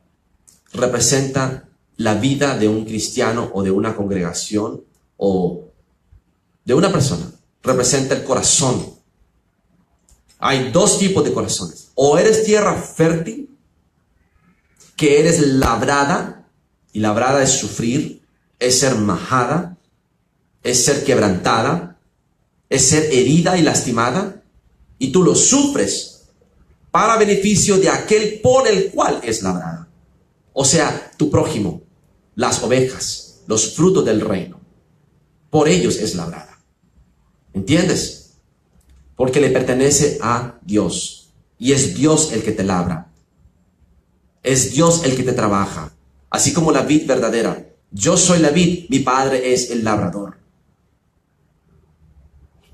representa la vida de un cristiano o de una congregación o de una persona. Representa el corazón. Hay 2 tipos de corazones. O eres tierra fértil, que eres labrada, y labrada es sufrir, es ser majada, es ser quebrantada, es ser herida y lastimada, y tú lo sufres para beneficio de aquel por el cual es labrada. O sea, tu prójimo, las ovejas, los frutos del reino. Por ellos es labrada. ¿Entiendes? Porque le pertenece a Dios. Y es Dios el que te labra. Es Dios el que te trabaja. Así como la vid verdadera. Yo soy la vid, mi padre es el labrador.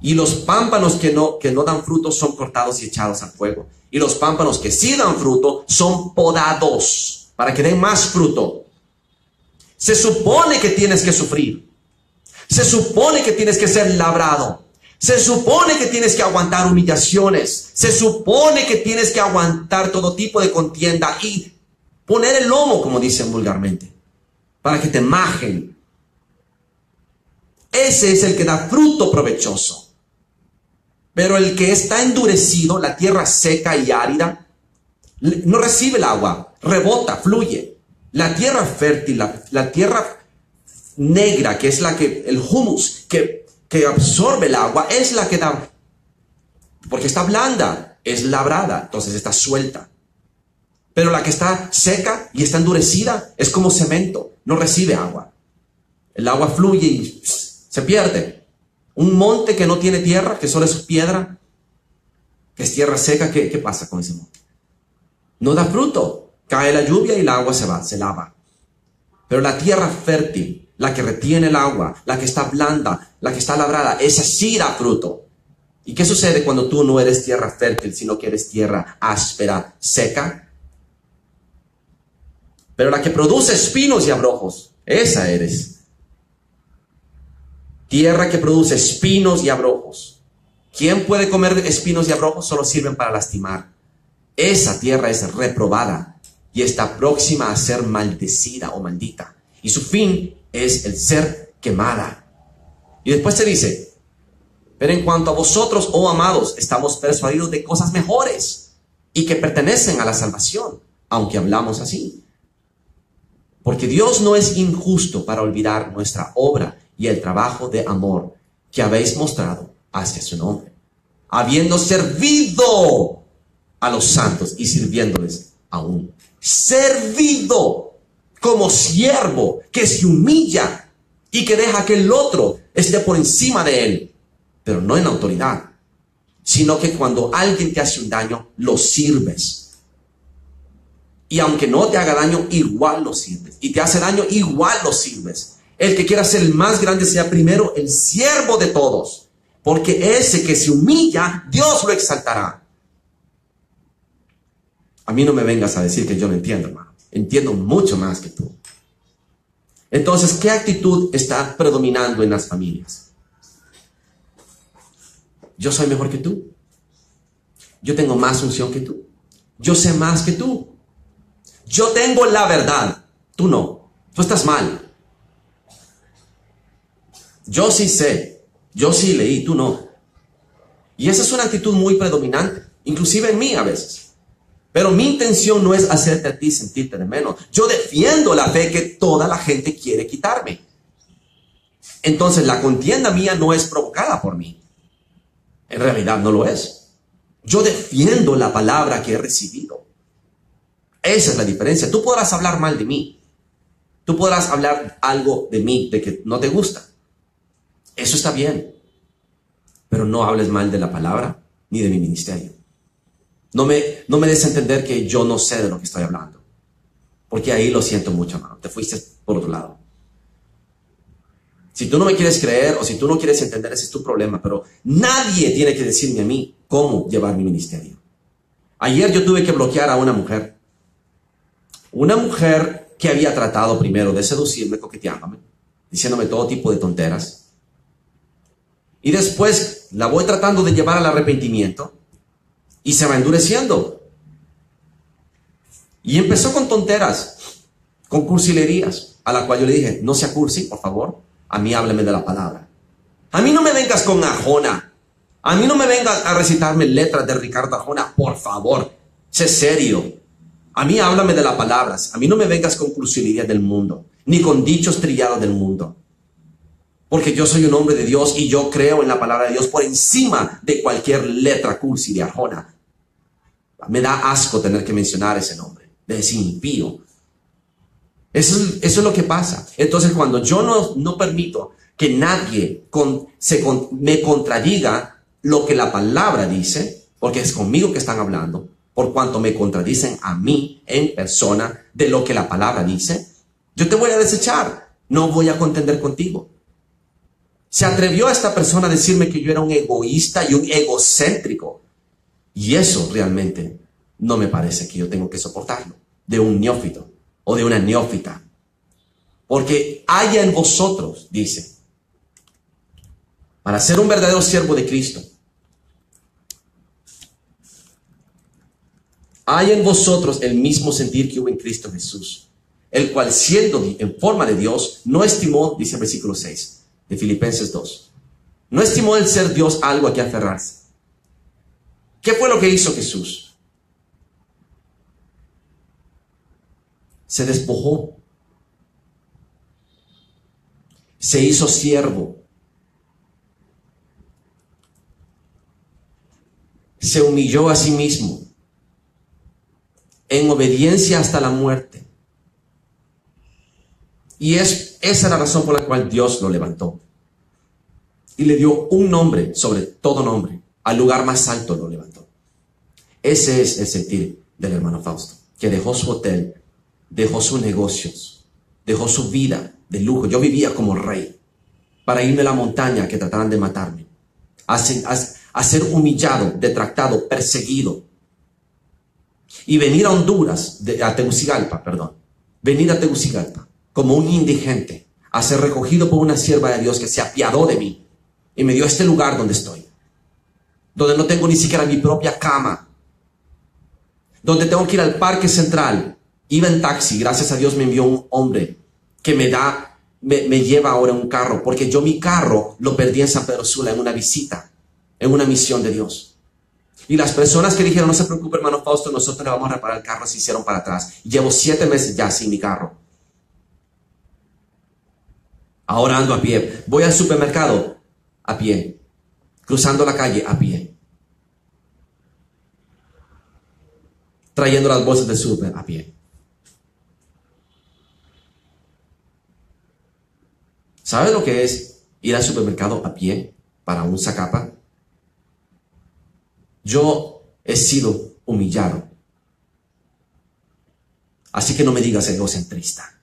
Y los pámpanos que no dan fruto son cortados y echados al fuego. Y los pámpanos que sí dan fruto son podados para que den más fruto. Se supone que tienes que sufrir. Se supone que tienes que ser labrado. Se supone que tienes que aguantar humillaciones. Se supone que tienes que aguantar todo tipo de contienda y poner el lomo, como dicen vulgarmente, para que te majen. Ese es el que da fruto provechoso. Pero el que está endurecido, la tierra seca y árida, no recibe el agua, rebota, fluye. La tierra fértil, la tierra negra, que es la que, el humus, que absorbe el agua, es la que da, porque está blanda, es labrada, entonces está suelta. Pero la que está seca y está endurecida es como cemento, no recibe agua. El agua fluye y se pierde. Un monte que no tiene tierra, que solo es piedra, que es tierra seca, ¿qué pasa con ese monte? No da fruto. Cae la lluvia y el agua se va, se lava. Pero la tierra fértil, la que retiene el agua, la que está blanda, la que está labrada, esa sí da fruto. ¿Y qué sucede cuando tú no eres tierra fértil, sino que eres tierra áspera, seca? Pero la que produce espinos y abrojos, esa eres. tierra que produce espinos y abrojos. ¿Quién puede comer espinos y abrojos? Solo sirven para lastimar. Esa tierra es reprobada y está próxima a ser maldecida o maldita. Y su fin es el ser quemada. Y después se dice, pero en cuanto a vosotros, oh amados, estamos persuadidos de cosas mejores y que pertenecen a la salvación, aunque hablamos así. Porque Dios no es injusto para olvidar nuestra obra y el trabajo de amor que habéis mostrado hacia su nombre, habiendo servido a los santos y sirviéndoles aún. Servido como siervo que se humilla y que deja que el otro esté por encima de él, pero no en autoridad, sino que cuando alguien te hace un daño, lo sirves. Y aunque no te haga daño, igual lo sirves. Y te hace daño, igual lo sirves. El que quiera ser el más grande sea primero el siervo de todos, porque ese que se humilla, Dios lo exaltará. A mí no me vengas a decir que yo no entiendo, hermano. Entiendo mucho más que tú. Entonces, ¿qué actitud está predominando en las familias? Yo soy mejor que tú. Yo tengo más unción que tú. Yo sé más que tú. Yo tengo la verdad. Tú no. Tú estás mal. Yo sí sé. Yo sí leí. Tú no. Y esa es una actitud muy predominante. Inclusive en mí a veces. Pero mi intención no es hacerte a ti sentirte de menos. Yo defiendo la fe que toda la gente quiere quitarme. Entonces la contienda mía no es provocada por mí. En realidad no lo es. Yo defiendo la palabra que he recibido. Esa es la diferencia. Tú podrás hablar mal de mí. Tú podrás hablar algo de mí, de que no te gusta. Eso está bien. Pero no hables mal de la palabra ni de mi ministerio. No me des a entender que yo no sé de lo que estoy hablando. Porque ahí lo siento mucho, hermano. Te fuiste por otro lado. Si tú no me quieres creer o si tú no quieres entender, ese es tu problema. Pero nadie tiene que decirme a mí cómo llevar mi ministerio. Ayer yo tuve que bloquear a una mujer. Una mujer que había tratado primero de seducirme, coqueteándome, diciéndome todo tipo de tonteras. Y después la voy tratando de llevar al arrepentimiento. Y se va endureciendo. Y empezó con tonteras, con cursilerías, a la cual yo le dije, no sea cursi, por favor. A mí háblame de la palabra. A mí no me vengas con Arjona. A mí no me vengas a recitarme letras de Ricardo Arjona, por favor. Sé serio. A mí háblame de las palabras. A mí no me vengas con cursilerías del mundo, ni con dichos trillados del mundo. Porque yo soy un hombre de Dios y yo creo en la palabra de Dios por encima de cualquier letra cursi de Arjona. Me da asco tener que mencionar ese nombre, de ese impío. Eso es lo que pasa. Entonces, cuando yo no permito que nadie me contradiga lo que la palabra dice, porque es conmigo que están hablando, por cuanto me contradicen a mí en persona de lo que la palabra dice, yo te voy a desechar. No voy a contender contigo. Se atrevió a esta persona a decirme que yo era un egoísta y un egocéntrico. Y eso realmente no me parece que yo tengo que soportarlo de un neófito o de una neófita. Porque haya en vosotros, dice, para ser un verdadero siervo de Cristo, hay en vosotros el mismo sentir que hubo en Cristo Jesús, el cual siendo en forma de Dios, no estimó, dice el versículo 6, de Filipenses 2. No estimó el ser Dios algo a que aferrarse. ¿Qué fue lo que hizo Jesús? Se despojó. Se hizo siervo. Se humilló a sí mismo en obediencia hasta la muerte. Y esa es la razón por la cual Dios lo levantó. Y le dio un nombre sobre todo nombre. Al lugar más alto lo levantó. Ese es el sentir del hermano Fausto, que dejó su hotel, dejó sus negocios, dejó su vida de lujo. Yo vivía como rey para irme a la montaña que trataran de matarme, a ser humillado, detractado, perseguido. Y venir a Honduras, a Tegucigalpa, perdón. Venir a Tegucigalpa como un indigente a ser recogido por una sierva de Dios que se apiadó de mí y me dio este lugar donde estoy, donde no tengo ni siquiera mi propia cama, donde tengo que ir al Parque Central. Iba en taxi, gracias a Dios me envió un hombre que me lleva ahora en un carro, porque yo mi carro lo perdí en San Pedro Sula en una visita, en una misión de Dios. Y las personas que dijeron, no se preocupe hermano Fausto, nosotros le vamos a reparar el carro, se hicieron para atrás. Llevo 7 meses ya sin mi carro. Ahora ando a pie. Voy al supermercado a pie. Cruzando la calle a pie. Trayendo las bolsas del súper a pie. ¿Sabes lo que es ir al supermercado a pie para un Zacapa? Yo he sido humillado. Así que no me digas egocentrista.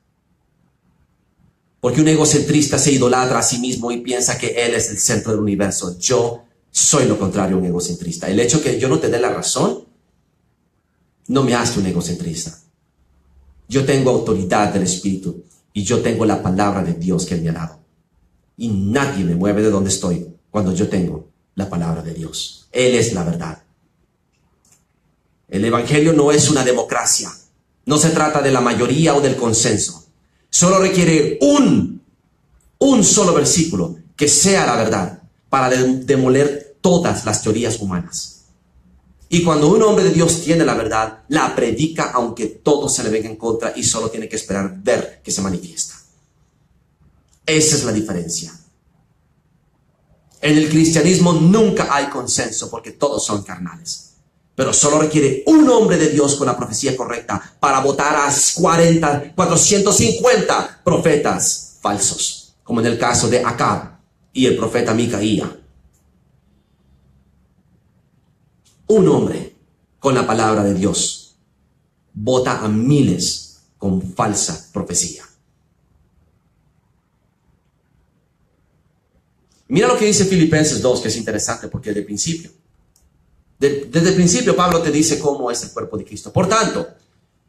Porque un egocentrista se idolatra a sí mismo y piensa que él es el centro del universo. Yo soy lo contrario a un egocentrista. El hecho que yo no te dé la razón no me hace un egocentrista. Yo tengo autoridad del Espíritu y yo tengo la palabra de Dios que Él me ha dado. Y nadie me mueve de donde estoy cuando yo tengo la palabra de Dios. Él es la verdad. El Evangelio no es una democracia. No se trata de la mayoría o del consenso. Solo requiere un solo versículo que sea la verdad para demoler todas las teorías humanas. Y cuando un hombre de Dios tiene la verdad, la predica aunque todo se le venga en contra y solo tiene que esperar ver que se manifiesta. Esa es la diferencia. En el cristianismo nunca hay consenso porque todos son carnales. Pero solo requiere un hombre de Dios con la profecía correcta para votar a 450 profetas falsos, como en el caso de Acab y el profeta Micaía. Un hombre con la palabra de Dios vota a miles con falsa profecía. Mira lo que dice Filipenses 2, que es interesante porque es de principio. Desde el principio Pablo te dice cómo es el cuerpo de Cristo. Por tanto,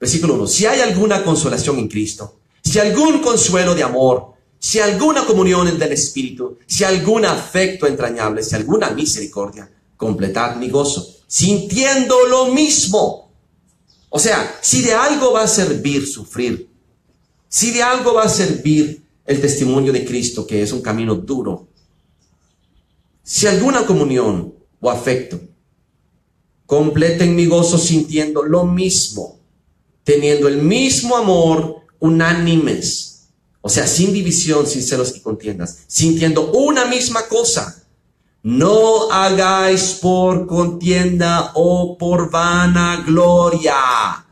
versículo 1, si hay alguna consolación en Cristo, si algún consuelo de amor, si alguna comunión del Espíritu, si algún afecto entrañable, si alguna misericordia, completad mi gozo, sintiendo lo mismo. O sea, si de algo va a servir sufrir, si de algo va a servir el testimonio de Cristo, que es un camino duro, si alguna comunión o afecto, completen mi gozo sintiendo lo mismo, teniendo el mismo amor, unánimes, o sea, sin división, sin celos y contiendas, sintiendo una misma cosa. No hagáis por contienda o por vanagloria.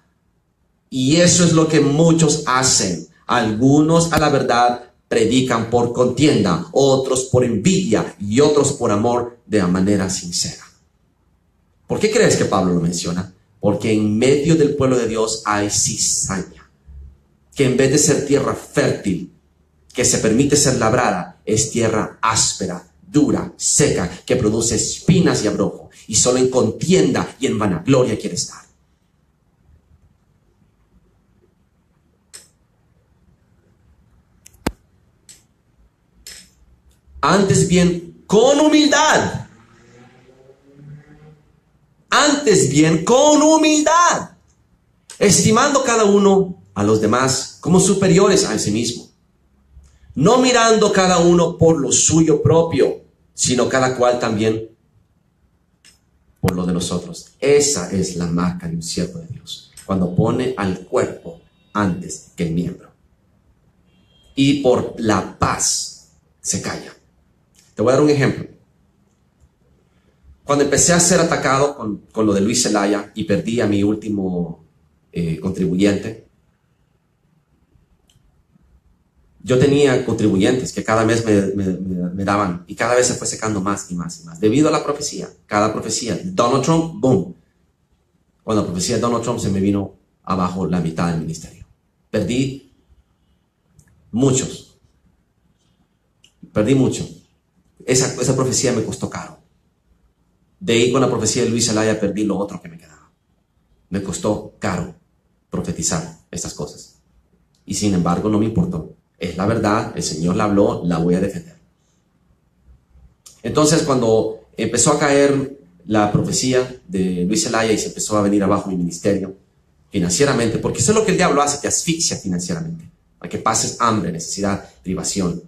Y eso es lo que muchos hacen. Algunos a la verdad predican por contienda, otros por envidia y otros por amor de manera sincera. ¿Por qué crees que Pablo lo menciona? Porque en medio del pueblo de Dios hay cizaña, que en vez de ser tierra fértil, que se permite ser labrada, es tierra áspera, dura, seca, que produce espinas y abrojo, y solo en contienda y en vanagloria quiere estar. Antes bien, con humildad. Antes bien, con humildad, estimando cada uno a los demás como superiores a sí mismo, no mirando cada uno por lo suyo propio, sino cada cual también por lo de los otros. Esa es la marca de un siervo de Dios, cuando pone al cuerpo antes que el miembro. Y por la paz se calla. Te voy a dar un ejemplo. Cuando empecé a ser atacado con lo de Luis Zelaya y perdí a mi último contribuyente, yo tenía contribuyentes que cada mes me daban, y cada vez se fue secando más y más y más, debido a la profecía. Cada profecía, Donald Trump, boom. Cuando la profecía de Donald Trump se me vino abajo la mitad del ministerio. Perdí muchos. Perdí mucho. Esa profecía me costó caro. De ahí con la profecía de Luis Zelaya perdí lo otro que me quedaba. Me costó caro profetizar estas cosas. Y sin embargo no me importó. Es la verdad, el Señor la habló, la voy a defender. Entonces, cuando empezó a caer la profecía de Luis Zelaya y se empezó a venir abajo mi ministerio financieramente, porque eso es lo que el diablo hace, te asfixia financieramente, para que pases hambre, necesidad, privación.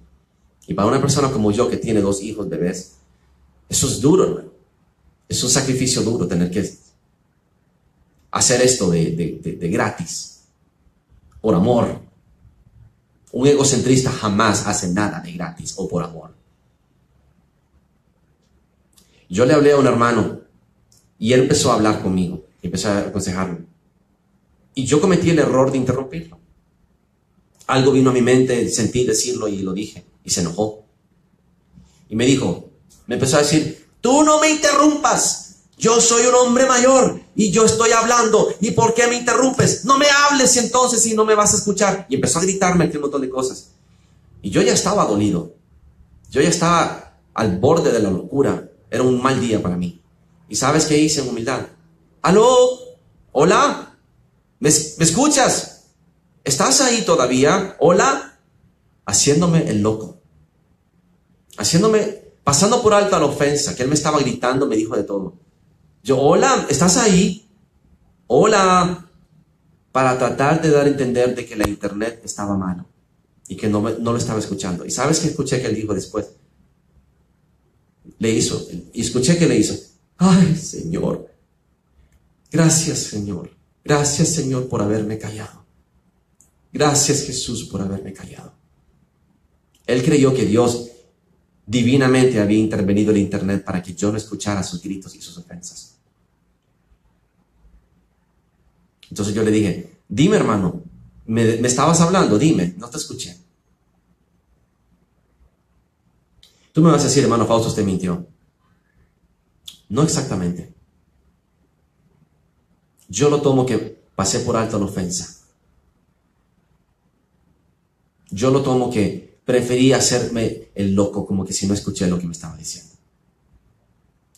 Y para una persona como yo que tiene 2 hijos, bebés, eso es duro, hermano. Es un sacrificio duro tener que hacer esto de gratis, por amor. Un egocentrista jamás hace nada de gratis o por amor. Yo le hablé a un hermano y él empezó a hablar conmigo, empezó a aconsejarme. Y yo cometí el error de interrumpirlo. Algo vino a mi mente, sentí decirlo y lo dije. Y se enojó. Y me dijo, me empezó a decir, tú no me interrumpas. Yo soy un hombre mayor y yo estoy hablando. ¿Y por qué me interrumpes? No me hables entonces si no me vas a escuchar. Y empezó a gritarme aquí un montón de cosas. Y yo ya estaba dolido. Yo ya estaba al borde de la locura. Era un mal día para mí. ¿Y sabes qué hice en humildad? ¿Aló? ¿Hola? ¿Me escuchas? ¿Estás ahí todavía? ¿Hola? Haciéndome el loco. Pasando por alto a la ofensa, que él me estaba gritando, me dijo de todo. Yo, hola, ¿estás ahí? Hola. Para tratar de dar a entender de que la internet estaba malo y que no lo estaba escuchando. ¿Y sabes qué escuché que él dijo después? Escuché que le hizo. Ay, Señor. Gracias, Señor. Gracias, Señor, por haberme callado. Gracias, Jesús, por haberme callado. Él creyó que Dios divinamente había intervenido en el internet para que yo no escuchara sus gritos y sus ofensas. Entonces yo le dije, dime, hermano, me estabas hablando, dime, no te escuché. Tú me vas a decir, hermano Fausto, usted mintió. No exactamente. Yo lo tomo que pasé por alto la ofensa. Yo lo tomo que preferí hacerme el loco, como que si no escuché lo que me estaba diciendo.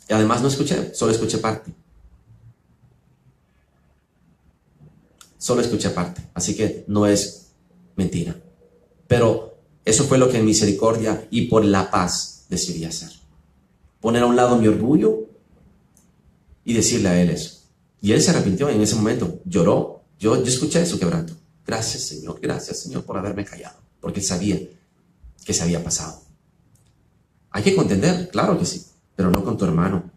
Y además no escuché, solo escuché parte. Solo escuché parte, así que no es mentira. Pero eso fue lo que en misericordia y por la paz decidí hacer. Poner a un lado mi orgullo y decirle a él eso. Y él se arrepintió en ese momento, lloró. Yo escuché su quebranto. Gracias, Señor, por haberme callado. Porque él sabía que se había pasado. Hay que contender, claro que sí, pero no con tu hermano.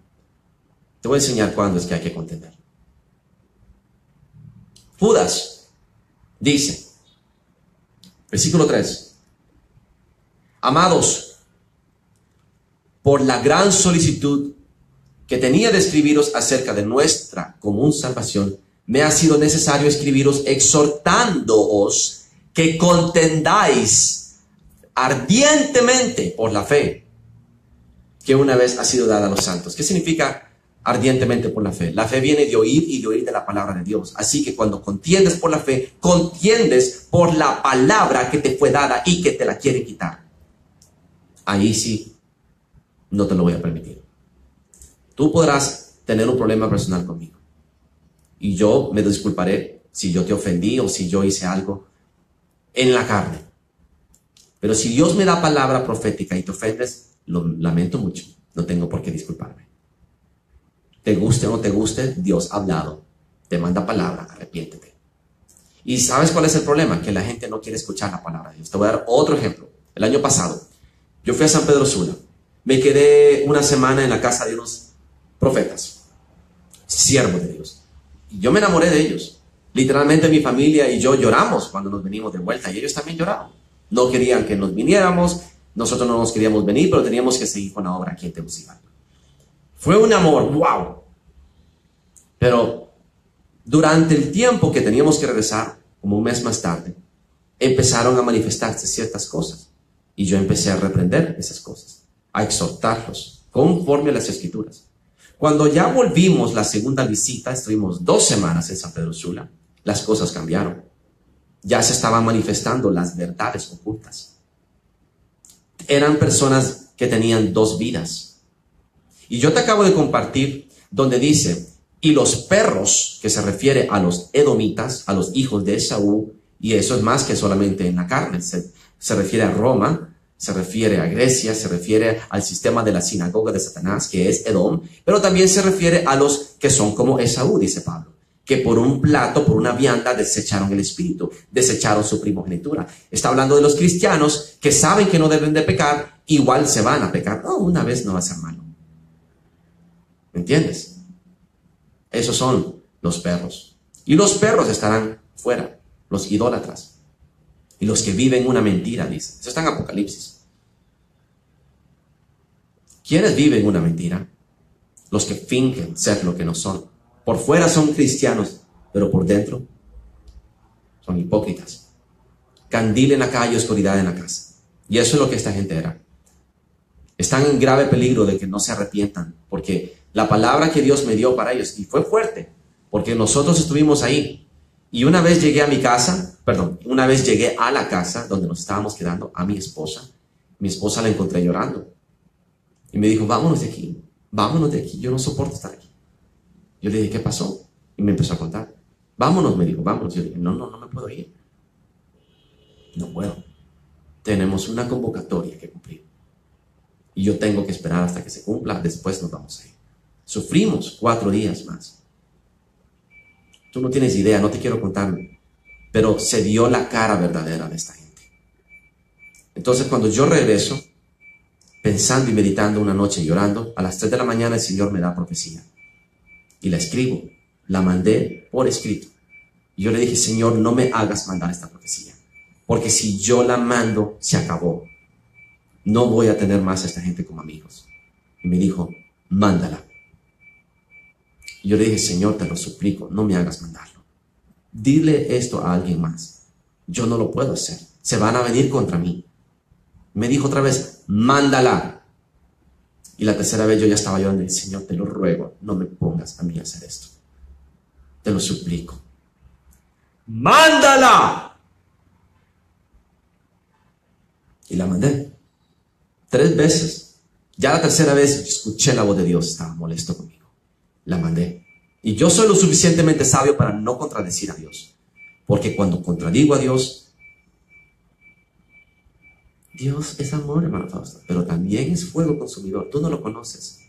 Te voy a enseñar cuándo es que hay que contender. Judas dice, versículo 3, amados, por la gran solicitud que tenía de escribiros acerca de nuestra común salvación, me ha sido necesario escribiros exhortándoos que contendáis ardientemente por la fe que una vez ha sido dada a los santos. ¿Qué significa ardientemente por la fe? La fe viene de oír y de oír de la palabra de Dios. Así que cuando contiendes por la fe, contiendes por la palabra que te fue dada y que te la quiere quitar. Ahí sí, no te lo voy a permitir. Tú podrás tener un problema personal conmigo. Y yo me disculparé si yo te ofendí o si yo hice algo en la carne. Pero si Dios me da palabra profética y te ofendes, lo lamento mucho. No tengo por qué disculparme. Te guste o no te guste, Dios ha hablado. Te manda palabra, arrepiéntete. ¿Y sabes cuál es el problema? Que la gente no quiere escuchar la palabra de Dios. Te voy a dar otro ejemplo. El año pasado, yo fui a San Pedro Sula. Me quedé una semana en la casa de unos profetas, siervos de Dios. Y yo me enamoré de ellos. Literalmente mi familia y yo lloramos cuando nos venimos de vuelta. Y ellos también lloraban. No querían que nos viniéramos. Nosotros no nos queríamos venir, pero teníamos que seguir con la obra aquí en Tegucigalpa. Fue un amor, wow. Pero durante el tiempo que teníamos que regresar, como un mes más tarde, empezaron a manifestarse ciertas cosas. Y yo empecé a reprender esas cosas, a exhortarlos, conforme a las Escrituras. Cuando ya volvimos la segunda visita, estuvimos 2 semanas en San Pedro Sula, las cosas cambiaron. Ya se estaban manifestando las verdades ocultas. Eran personas que tenían 2 vidas. Y yo te acabo de compartir donde dice, y los perros, que se refiere a los edomitas, a los hijos de Esaú, y eso es más que solamente en la carne, se refiere a Roma, se refiere a Grecia, se refiere al sistema de la sinagoga de Satanás, que es Edom, pero también se refiere a los que son como Esaú, dice Pablo, que por un plato, por una vianda, desecharon el espíritu, desecharon su primogenitura. Está hablando de los cristianos que saben que no deben de pecar, igual se van a pecar. No, una vez no va a ser malo. ¿Me entiendes? Esos son los perros. Y los perros estarán fuera, los idólatras. Y los que viven una mentira, dice. Eso está en Apocalipsis. ¿Quiénes viven una mentira? Los que fingen ser lo que no son. Por fuera son cristianos, pero por dentro son hipócritas. Candil en la calle, oscuridad en la casa. Y eso es lo que esta gente era. Están en grave peligro de que no se arrepientan, porque la palabra que Dios me dio para ellos, y fue fuerte, porque nosotros estuvimos ahí. Y una vez llegué a la casa donde nos estábamos quedando, a mi esposa la encontré llorando. Y me dijo, vámonos de aquí, yo no soporto estar aquí. Yo le dije, ¿qué pasó? Y me empezó a contar. Vámonos, me dijo, vámonos. Yo le dije, no me puedo ir. No puedo. Tenemos una convocatoria que cumplir. Y yo tengo que esperar hasta que se cumpla, después nos vamos a ir. Sufrimos 4 días más. Tú no tienes idea, no te quiero contar, pero se vio la cara verdadera de esta gente. Entonces, cuando yo regreso, pensando y meditando una noche y llorando, a las 3 de la mañana el Señor me da profecía. Y la escribo, la mandé por escrito. Y yo le dije, Señor, no me hagas mandar esta profecía, porque si yo la mando, se acabó. No voy a tener más a esta gente como amigos. Y me dijo, mándala. Y yo le dije, Señor, te lo suplico, no me hagas mandarlo. Dile esto a alguien más. Yo no lo puedo hacer. Se van a venir contra mí. Me dijo otra vez, mándala. Y la tercera vez yo ya estaba llorando y dije, Señor, te lo ruego, no me pongas a mí a hacer esto. Te lo suplico. ¡Mándala! Y la mandé. 3 veces. Ya la tercera vez escuché la voz de Dios, estaba molesto conmigo. La mandé. Y yo soy lo suficientemente sabio para no contradecir a Dios. Porque cuando contradigo a Dios, Dios es amor, hermano Fausto, pero también es fuego consumidor. Tú no lo conoces.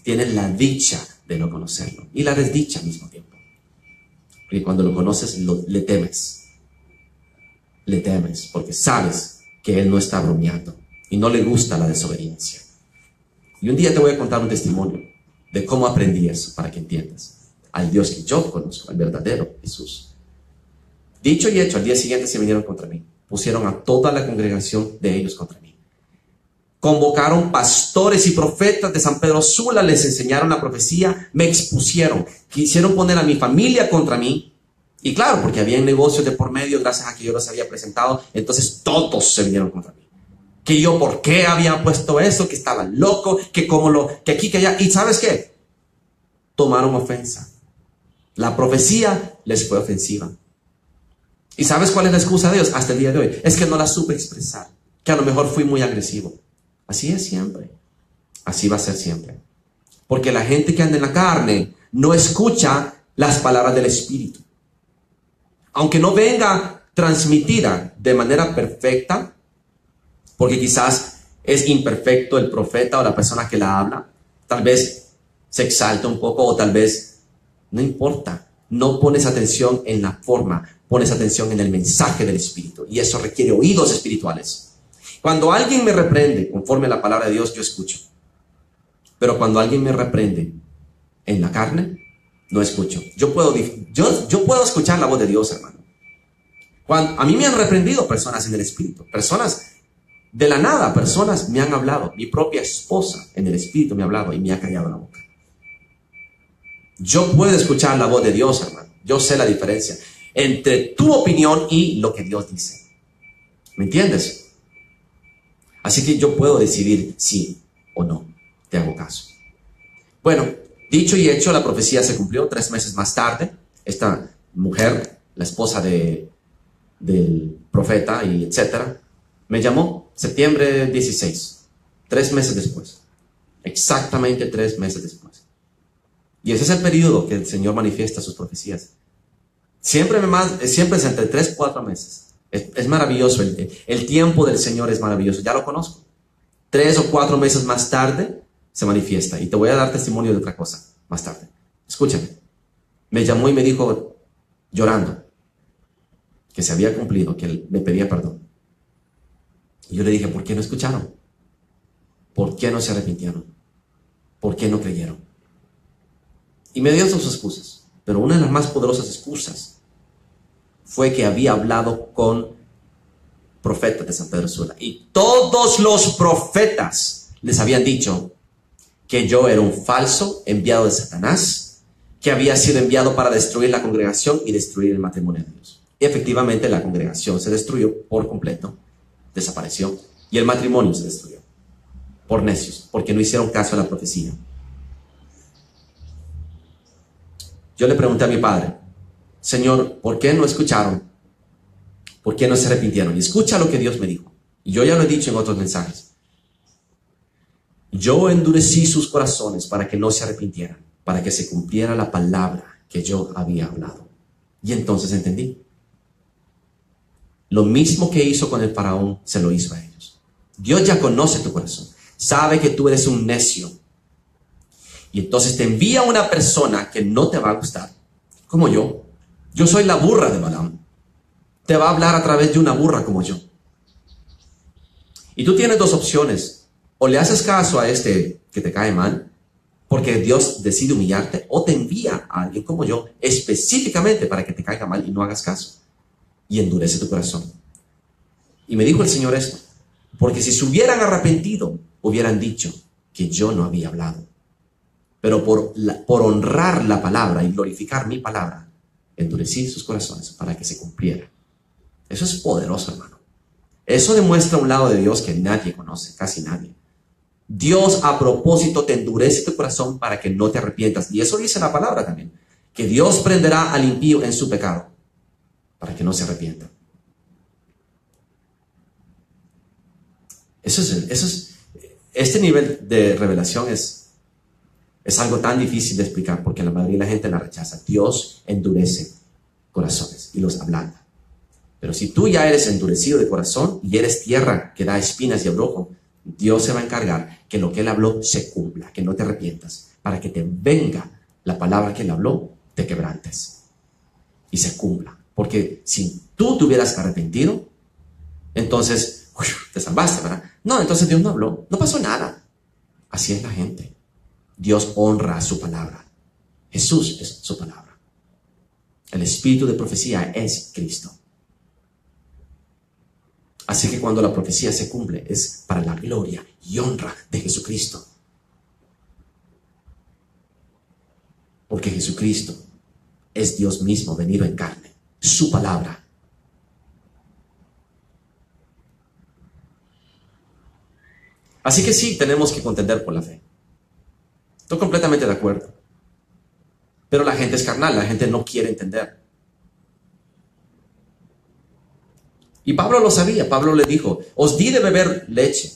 Tienes la dicha de no conocerlo y la desdicha al mismo tiempo. Porque cuando lo conoces, le temes. Le temes porque sabes que Él no está bromeando y no le gusta la desobediencia. Y un día te voy a contar un testimonio de cómo aprendí eso, para que entiendas. Al Dios que yo conozco, al verdadero Jesús. Dicho y hecho, al día siguiente se vinieron contra mí. Pusieron a toda la congregación de ellos contra mí. Convocaron pastores y profetas de San Pedro Sula, les enseñaron la profecía, me expusieron. Quisieron poner a mi familia contra mí. Y claro, porque había negocios de por medio, gracias a que yo los había presentado, entonces todos se vinieron contra mí. Que yo, ¿por qué había puesto eso? Que estaba loco, que aquí, que allá. ¿Y sabes qué? Tomaron ofensa. La profecía les fue ofensiva. ¿Y sabes cuál es la excusa de Dios hasta el día de hoy? Es que no la supe expresar, que a lo mejor fui muy agresivo. Así es siempre. Así va a ser siempre. Porque la gente que anda en la carne no escucha las palabras del Espíritu. Aunque no venga transmitida de manera perfecta, porque quizás es imperfecto el profeta o la persona que la habla, tal vez se exalta un poco o tal vez no importa. No pones atención en la forma, pones atención en el mensaje del Espíritu. Y eso requiere oídos espirituales. Cuando alguien me reprende conforme a la palabra de Dios, yo escucho. Pero cuando alguien me reprende en la carne, no escucho. Yo puedo escuchar la voz de Dios, hermano. A mí me han reprendido personas en el Espíritu. Personas de la nada, personas me han hablado. Mi propia esposa en el Espíritu me ha hablado y me ha callado la boca. Yo puedo escuchar la voz de Dios, hermano. Yo sé la diferencia entre tu opinión y lo que Dios dice. ¿Me entiendes? Así que yo puedo decidir sí o no. Te hago caso. Bueno, dicho y hecho, la profecía se cumplió 3 meses más tarde. Esta mujer, la esposa del profeta y etcétera, me llamó septiembre 16, 3 meses después. Exactamente 3 meses después. Y ese es el periodo que el Señor manifiesta sus profecías. Siempre es entre 3 y 4 meses. Es maravilloso. El tiempo del Señor es maravilloso. Ya lo conozco. 3 o 4 meses más tarde se manifiesta. Y te voy a dar testimonio de otra cosa más tarde. Escúchame. Me llamó y me dijo, llorando, que se había cumplido, que él me pedía perdón. Y yo le dije, ¿por qué no escucharon? ¿Por qué no se arrepintieron? ¿Por qué no creyeron? Y me dio sus excusas. Pero una de las más poderosas excusas fue que había hablado con profetas de San Pedro Sula. Y todos los profetas les habían dicho que yo era un falso enviado de Satanás, que había sido enviado para destruir la congregación y destruir el matrimonio de Dios. Y efectivamente la congregación se destruyó por completo, desapareció, y el matrimonio se destruyó por necios, porque no hicieron caso a la profecía. Yo le pregunté a mi padre, Señor, ¿por qué no escucharon? ¿Por qué no se arrepintieron? Y escucha lo que Dios me dijo. Y yo ya lo he dicho en otros mensajes. Yo endurecí sus corazones para que no se arrepintieran, para que se cumpliera la palabra que yo había hablado. Y entonces entendí. Lo mismo que hizo con el faraón, se lo hizo a ellos. Dios ya conoce tu corazón. Sabe que tú eres un necio. Y entonces te envía una persona que no te va a gustar, como yo. Yo soy la burra de Balaam. Te va a hablar a través de una burra como yo. Y tú tienes dos opciones. O le haces caso a este que te cae mal, porque Dios decide humillarte, o te envía a alguien como yo, específicamente para que te caiga mal y no hagas caso. Y endurece tu corazón. Y me dijo el Señor esto, porque si se hubieran arrepentido, hubieran dicho que yo no había hablado. Pero por honrar la palabra y glorificar mi palabra, endurecí sus corazones para que se cumpliera. Eso es poderoso, hermano. Eso demuestra un lado de Dios que nadie conoce, casi nadie. Dios a propósito te endurece tu corazón para que no te arrepientas. Y eso dice la palabra también, que Dios prenderá al impío en su pecado para que no se arrepienta. Este nivel de revelación es algo tan difícil de explicar porque la mayoría de la gente la rechaza. Dios endurece corazones y los ablanda. Pero si tú ya eres endurecido de corazón y eres tierra que da espinas y abrojo, Dios se va a encargar que lo que Él habló se cumpla, que no te arrepientas, para que te venga la palabra que Él habló, te quebrantes y se cumpla. Porque si tú te hubieras arrepentido, entonces te salvaste, ¿verdad? No, entonces Dios no habló, no pasó nada. Así es la gente. Dios honra su palabra. Jesús es su palabra. El espíritu de profecía es Cristo. Así que cuando la profecía se cumple es para la gloria y honra de Jesucristo. Porque Jesucristo es Dios mismo venido en carne. Su palabra. Así que sí, tenemos que contender por la fe. Estoy completamente de acuerdo. Pero la gente es carnal, la gente no quiere entender. Y Pablo lo sabía. Pablo le dijo, os di de beber leche.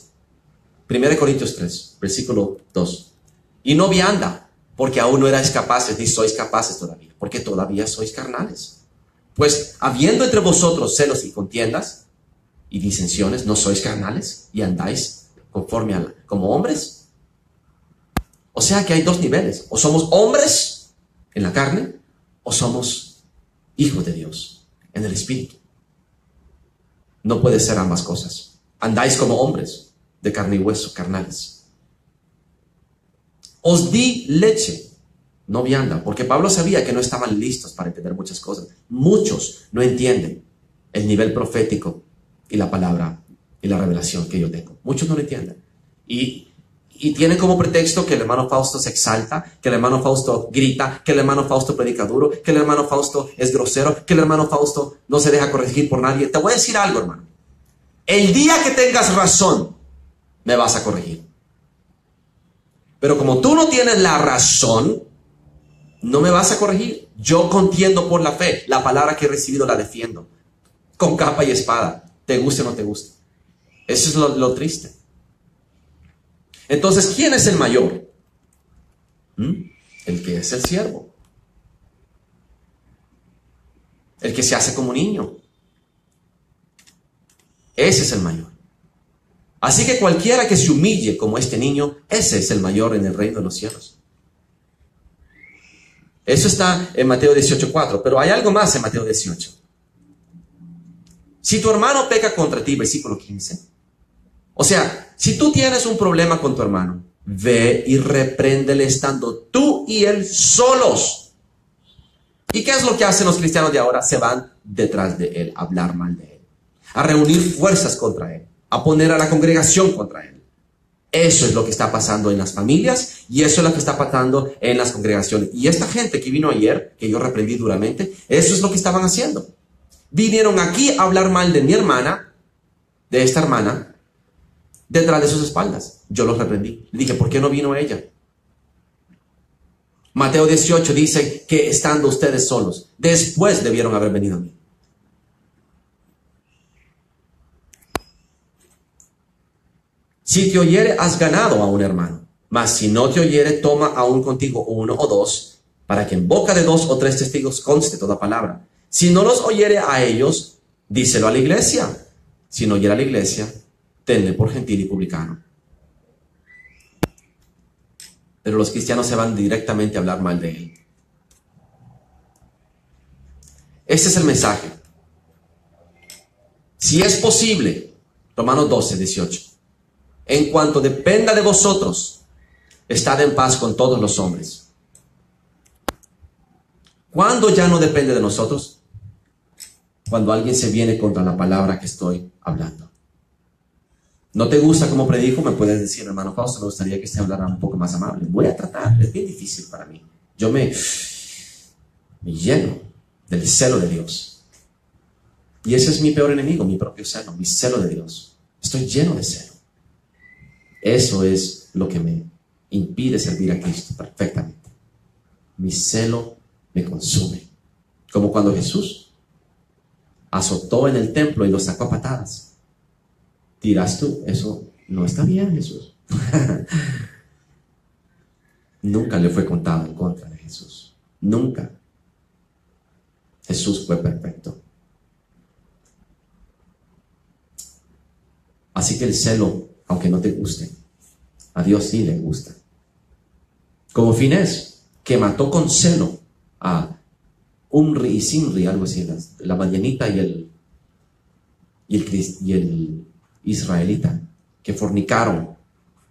1 Corintios 3, versículo 2. Y no vianda, porque aún no erais capaces, ni sois capaces todavía, porque todavía sois carnales. Pues habiendo entre vosotros celos y contiendas y disensiones, ¿no sois carnales y andáis conforme como hombres? O sea que hay dos niveles. O somos hombres en la carne, o somos hijos de Dios en el espíritu. No puede ser ambas cosas. Andáis como hombres de carne y hueso, carnales. Os di leche, no vianda, porque Pablo sabía que no estaban listos para entender muchas cosas. Muchos no entienden el nivel profético y la palabra y la revelación que yo tengo. Muchos no lo entienden. Y tienen como pretexto que el hermano Fausto se exalta, que el hermano Fausto grita, que el hermano Fausto predica duro, que el hermano Fausto es grosero, que el hermano Fausto no se deja corregir por nadie. Te voy a decir algo, hermano. El día que tengas razón, me vas a corregir. Pero como tú no tienes la razón, no me vas a corregir. Yo contiendo por la fe. La palabra que he recibido la defiendo. Con capa y espada. Te guste o no te guste. Eso es lo triste. Entonces, ¿quién es el mayor? El que es el siervo. El que se hace como niño. Ese es el mayor. Así que cualquiera que se humille como este niño, ese es el mayor en el reino de los cielos. Eso está en Mateo 18:4, pero hay algo más en Mateo 18. Si tu hermano peca contra ti, versículo 15. O sea, si tú tienes un problema con tu hermano, ve y repréndele estando tú y él solos. ¿Y qué es lo que hacen los cristianos de ahora? Se van detrás de él, a hablar mal de él, a reunir fuerzas contra él, a poner a la congregación contra él. Eso es lo que está pasando en las familias y eso es lo que está pasando en las congregaciones. Y esta gente que vino ayer, que yo reprendí duramente, eso es lo que estaban haciendo. Vinieron aquí a hablar mal de mi hermana, de esta hermana, detrás de sus espaldas. Yo los reprendí. Le dije, ¿por qué no vino ella? Mateo 18 dice que estando ustedes solos, después debieron haber venido a mí. Si te oyere, has ganado a un hermano. Mas si no te oyere, toma aún contigo uno o dos, para que en boca de 2 o 3 testigos conste toda palabra. Si no los oyere a ellos, díselo a la iglesia. Si no oyere a la iglesia, tenle por gentil y publicano. Pero los cristianos se van directamente a hablar mal de él. Este es el mensaje. Si es posible, Romanos 12:18. En cuanto dependa de vosotros, estad en paz con todos los hombres. ¿Cuándo ya no depende de nosotros? Cuando alguien se viene contra la palabra que estoy hablando. ¿No te gusta cómo predico? Me puedes decir, hermano Fausto, me gustaría que usted hablara un poco más amable. Voy a tratar, es bien difícil para mí. Yo me lleno del celo de Dios. Y ese es mi peor enemigo, mi propio celo, mi celo de Dios. Estoy lleno de celo. Eso es lo que me impide servir a Cristo perfectamente. Mi celo me consume. Como cuando Jesús azotó en el templo y lo sacó a patadas. Dirás tú, eso no está bien, Jesús. Nunca le fue contado en contra de Jesús. Nunca. Jesús fue perfecto. Así que el celo, aunque no te guste, a Dios sí le gusta. Como Finés, que mató con celo a Umri y Simri, algo así, la madianita y el israelita, que fornicaron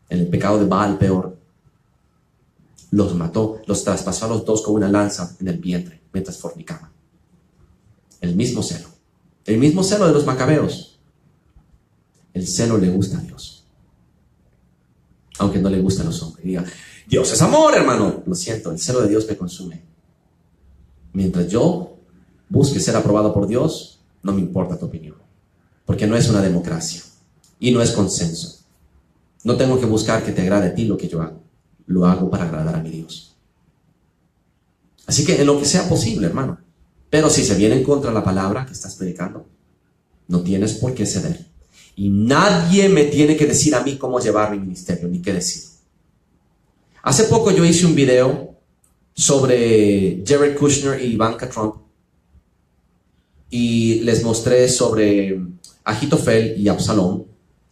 en el pecado de Baal peor. Los mató, los traspasó a los dos con una lanza en el vientre mientras fornicaban. El mismo celo de los macabeos. El celo le gusta a Dios, aunque no le gusta a los hombres. Diga, Dios es amor, hermano. Lo siento, el celo de Dios me consume. Mientras yo busque ser aprobado por Dios, no me importa tu opinión, porque no es una democracia y no es consenso. No tengo que buscar que te agrade a ti lo que yo hago. Lo hago para agradar a mi Dios. Así que en lo que sea posible, hermano. Pero si se viene en contra de la palabra que estás predicando, no tienes por qué ceder. Y nadie me tiene que decir a mí cómo llevar mi ministerio, ni qué decir. Hace poco yo hice un video sobre Jared Kushner y Ivanka Trump. Y les mostré sobre Ahitofel y Absalón.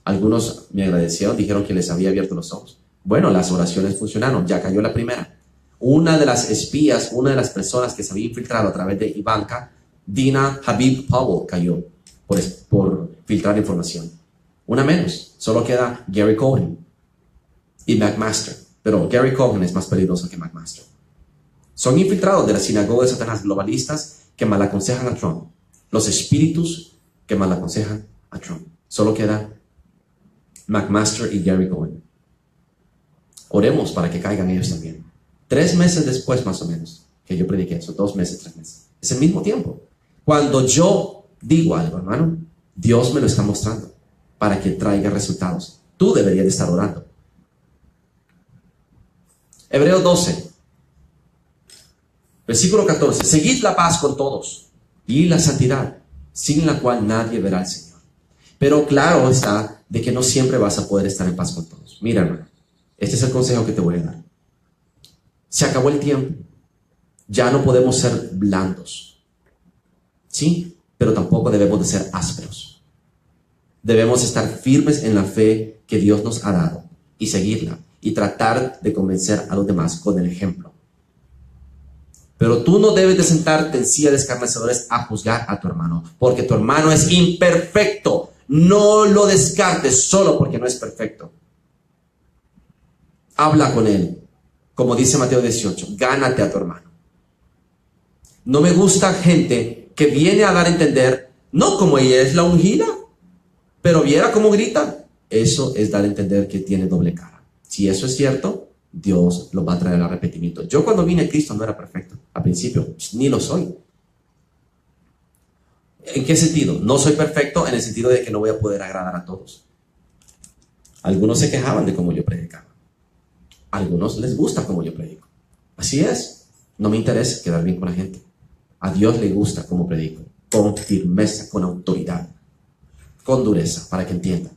Algunos me agradecieron, dijeron que les había abierto los ojos. Bueno, las oraciones funcionaron, ya cayó la primera. Una de las espías, una de las personas que se había infiltrado a través de Ivanka, Dina Habib Powell, cayó por filtrar información. Una menos, solo queda Gary Cohen y McMaster. Pero Gary Cohen es más peligroso que McMaster. Son infiltrados de la sinagoga de Satanás, globalistas que malaconsejan a Trump. Los espíritus que malaconsejan a Trump. Solo queda McMaster y Gary Cohen. Oremos para que caigan ellos también. 3 meses después, más o menos, que yo prediqué eso, 2 meses, 3 meses. Es el mismo tiempo. Cuando yo digo algo, hermano, Dios me lo está mostrando para que traiga resultados. Tú deberías de estar orando. Hebreos 12, versículo 14. Seguid la paz con todos y la santidad, sin la cual nadie verá al Señor. Pero claro está de que no siempre vas a poder estar en paz con todos. Mira, hermano, este es el consejo que te voy a dar. Se acabó el tiempo. Ya no podemos ser blandos. Sí, pero tampoco debemos de ser ásperos. Debemos estar firmes en la fe que Dios nos ha dado y seguirla y tratar de convencer a los demás con el ejemplo. Pero tú no debes de sentarte en silla de escarnecedores a juzgar a tu hermano, porque tu hermano es imperfecto. No lo descartes solo porque no es perfecto. Habla con él, como dice Mateo 18, gánate a tu hermano. No me gusta gente que viene a dar a entender, no como ella es la ungida, pero viera cómo grita. Eso es dar a entender que tiene doble cara. Si eso es cierto, Dios lo va a traer al arrepentimiento. Yo cuando vine a Cristo no era perfecto. Al principio, ni lo soy. ¿En qué sentido? No soy perfecto en el sentido de que no voy a poder agradar a todos. Algunos se quejaban de cómo yo predicaba. A algunos les gusta cómo yo predico. Así es. No me interesa quedar bien con la gente. A Dios le gusta cómo predico. Con firmeza, con autoridad, con dureza, para que entiendan.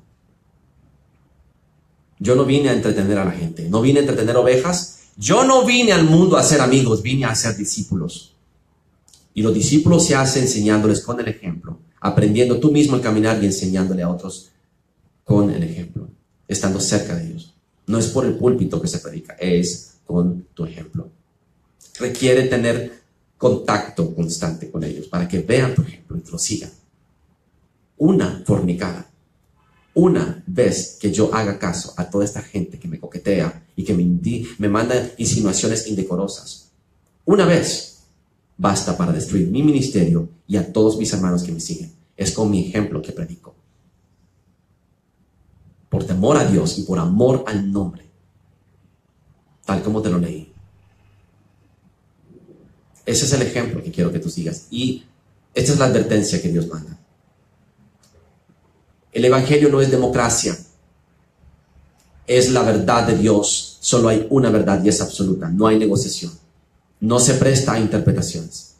Yo no vine a entretener a la gente, no vine a entretener ovejas. Yo no vine al mundo a hacer amigos, vine a hacer discípulos. Y los discípulos se hacen enseñándoles con el ejemplo, aprendiendo tú mismo el caminar y enseñándole a otros con el ejemplo, estando cerca de ellos. No es por el púlpito que se predica, es con tu ejemplo. Requiere tener contacto constante con ellos para que vean tu ejemplo y te lo sigan. Una fornicada. Una vez que yo haga caso a toda esta gente que me coquetea y que me manda insinuaciones indecorosas, una vez basta para destruir mi ministerio y a todos mis hermanos que me siguen. Es con mi ejemplo que predico. Por temor a Dios y por amor al nombre, tal como te lo leí. Ese es el ejemplo que quiero que tú sigas. Y esta es la advertencia que Dios manda. El evangelio no es democracia, es la verdad de Dios. Solo hay una verdad y es absoluta, no hay negociación, no se presta a interpretaciones.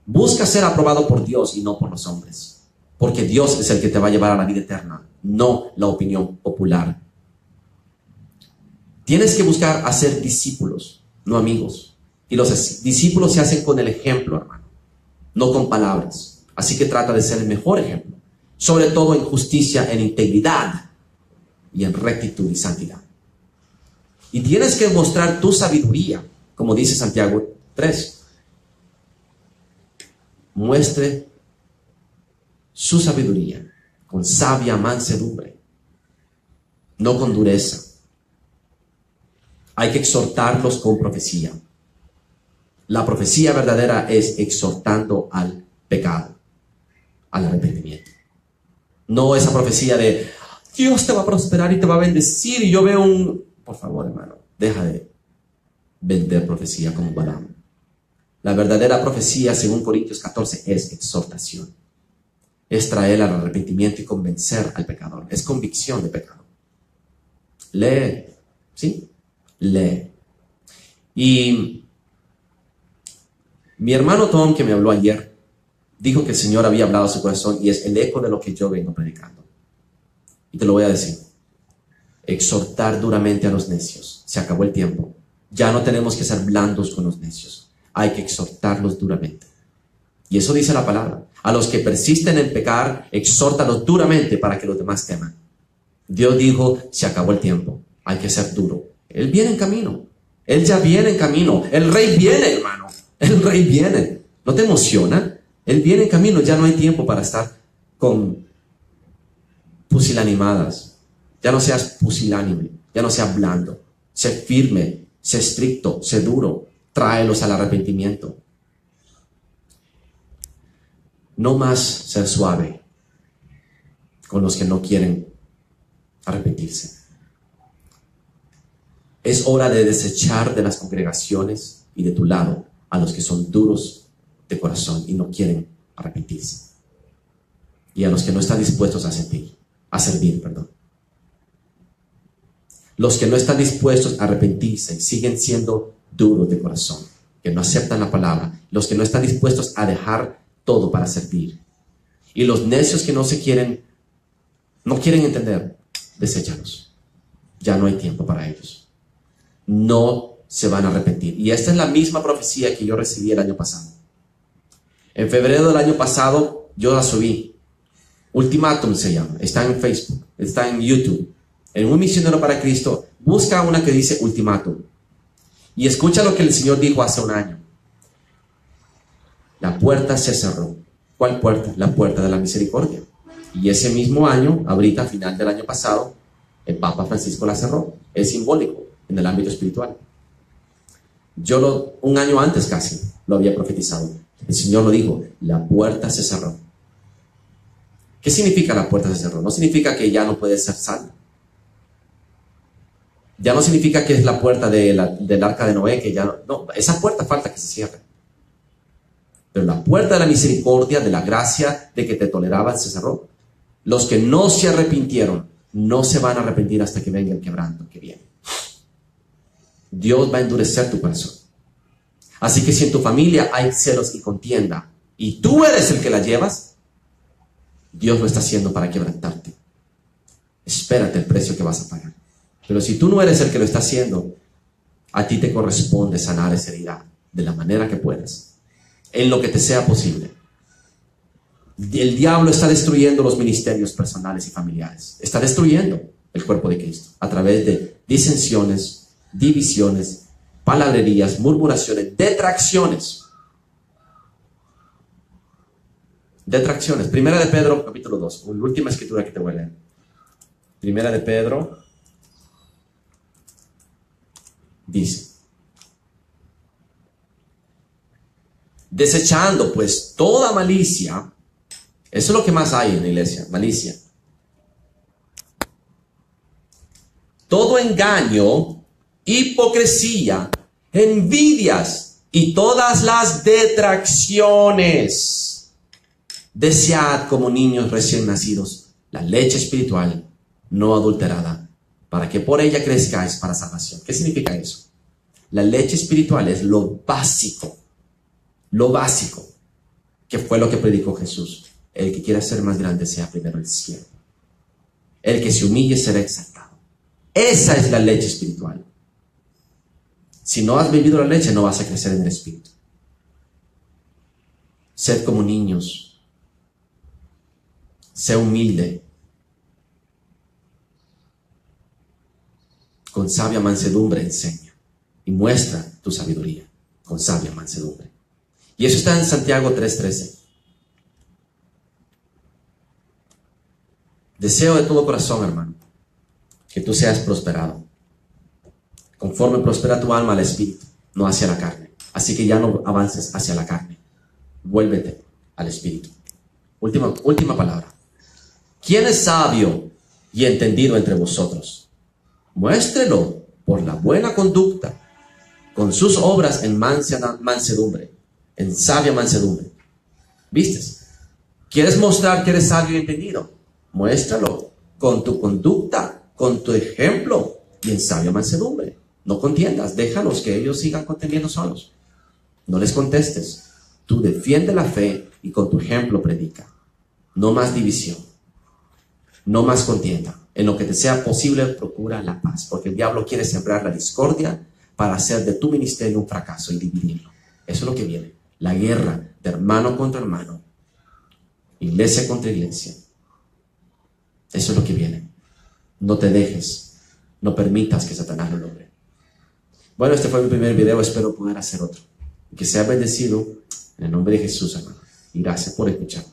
Busca ser aprobado por Dios y no por los hombres, porque Dios es el que te va a llevar a la vida eterna, no la opinión popular. Tienes que buscar hacer discípulos, no amigos, y los discípulos se hacen con el ejemplo, hermano, no con palabras. Así que trata de ser el mejor ejemplo, sobre todo en justicia, en integridad y en rectitud y santidad. Y tienes que mostrar tu sabiduría, como dice Santiago 3. Muestre su sabiduría con sabia mansedumbre, no con dureza. Hay que exhortarlos con profecía. La profecía verdadera es exhortando al pecado, al arrepentimiento. No esa profecía de Dios te va a prosperar y te va a bendecir y yo veo un... Por favor, hermano, deja de vender profecía como Balaam. La verdadera profecía, según Corintios 14, es exhortación. Es traer al arrepentimiento y convencer al pecador. Es convicción de pecado. Lee, ¿sí? Lee. Y mi hermano Tom, que me habló ayer, dijo que el Señor había hablado a su corazón y es el eco de lo que yo vengo predicando. Y te lo voy a decir. Exhortar duramente a los necios. Se acabó el tiempo. Ya no tenemos que ser blandos con los necios. Hay que exhortarlos duramente. Y eso dice la palabra. A los que persisten en pecar, exhórtalos duramente para que los demás teman. Dios dijo, se acabó el tiempo. Hay que ser duro. Él viene en camino. Él ya viene en camino. El rey viene, hermano. El rey viene. ¿No te emociona? Él viene en camino. Ya no hay tiempo para estar con pusilanimadas. Ya no seas pusilánime. Ya no seas blando. Sé firme. Sé estricto. Sé duro. Tráelos al arrepentimiento. No más ser suave con los que no quieren arrepentirse. Es hora de desechar de las congregaciones y de tu lado a los que son duros de corazón y no quieren arrepentirse. Y a los que no están dispuestos a servir. Los que no están dispuestos a arrepentirse y siguen siendo duros de corazón, que no aceptan la palabra, los que no están dispuestos a dejar todo para servir. Y los necios que no quieren entender, deséchalos. Ya no hay tiempo para ellos. No se van a arrepentir. Y esta es la misma profecía que yo recibí el año pasado. En febrero del año pasado, yo la subí. Ultimátum se llama. Está en Facebook, está en YouTube. En Un Misionero para Cristo, busca una que dice ultimátum. Y escucha lo que el Señor dijo hace un año. La puerta se cerró. ¿Cuál puerta? La puerta de la misericordia. Y ese mismo año, ahorita, a final del año pasado, el Papa Francisco la cerró. Es simbólico en el ámbito espiritual. Un año antes casi, lo había profetizado. El Señor lo dijo, la puerta se cerró. ¿Qué significa la puerta se cerró? No significa que ya no puede ser salvo. Ya no significa que es la puerta del arca de Noé, que ya no, esa puerta falta que se cierre. Pero la puerta de la misericordia, de la gracia, de que te toleraban, se cerró. Los que no se arrepintieron, no se van a arrepentir hasta que venga el quebranto que viene. Dios va a endurecer tu corazón. Así que si en tu familia hay celos y contienda, y tú eres el que la llevas, Dios lo está haciendo para quebrantarte. Espérate el precio que vas a pagar. Pero si tú no eres el que lo está haciendo, a ti te corresponde sanar esa herida de la manera que puedas, en lo que te sea posible. El diablo está destruyendo los ministerios personales y familiares. Está destruyendo el cuerpo de Cristo a través de disensiones, divisiones, palabrerías, murmuraciones, detracciones. Detracciones. Primera de Pedro, capítulo 2. La última escritura que te voy a leer. Primera de Pedro dice: desechando pues toda malicia. Eso es lo que más hay en la iglesia, malicia. Todo engaño, hipocresía, envidias y todas las detracciones. Desead como niños recién nacidos la leche espiritual no adulterada, para que por ella crezcáis para salvación. ¿Qué significa eso? La leche espiritual es lo básico que fue lo que predicó Jesús. El que quiera ser más grande sea primero el siervo. El que se humille será exaltado. Esa es la leche espiritual. Si no has bebido la leche, no vas a crecer en el espíritu. Sed como niños. Sé humilde. Con sabia mansedumbre enseña. Y muestra tu sabiduría. Con sabia mansedumbre. Y eso está en Santiago 3:13. Deseo de todo corazón, hermano, que tú seas prosperado. Conforme prospera tu alma al espíritu, no hacia la carne. Así que ya no avances hacia la carne. Vuélvete al espíritu. Última palabra. ¿Quién es sabio y entendido entre vosotros? Muéstrelo por la buena conducta, con sus obras en mansedumbre, en sabia mansedumbre. ¿Vistes? ¿Quieres mostrar que eres sabio y entendido? Muéstralo con tu conducta, con tu ejemplo y en sabia mansedumbre. No contiendas, déjalos que ellos sigan contendiendo solos. No les contestes. Tú defiende la fe y con tu ejemplo predica. No más división, no más contienda. En lo que te sea posible, procura la paz, porque el diablo quiere sembrar la discordia para hacer de tu ministerio un fracaso y dividirlo. Eso es lo que viene. La guerra de hermano contra hermano, iglesia contra iglesia. Eso es lo que viene. No te dejes, no permitas que Satanás lo logre. Bueno, este fue mi primer video, espero poder hacer otro. Que sea bendecido en el nombre de Jesús, hermano. Y gracias por escuchar.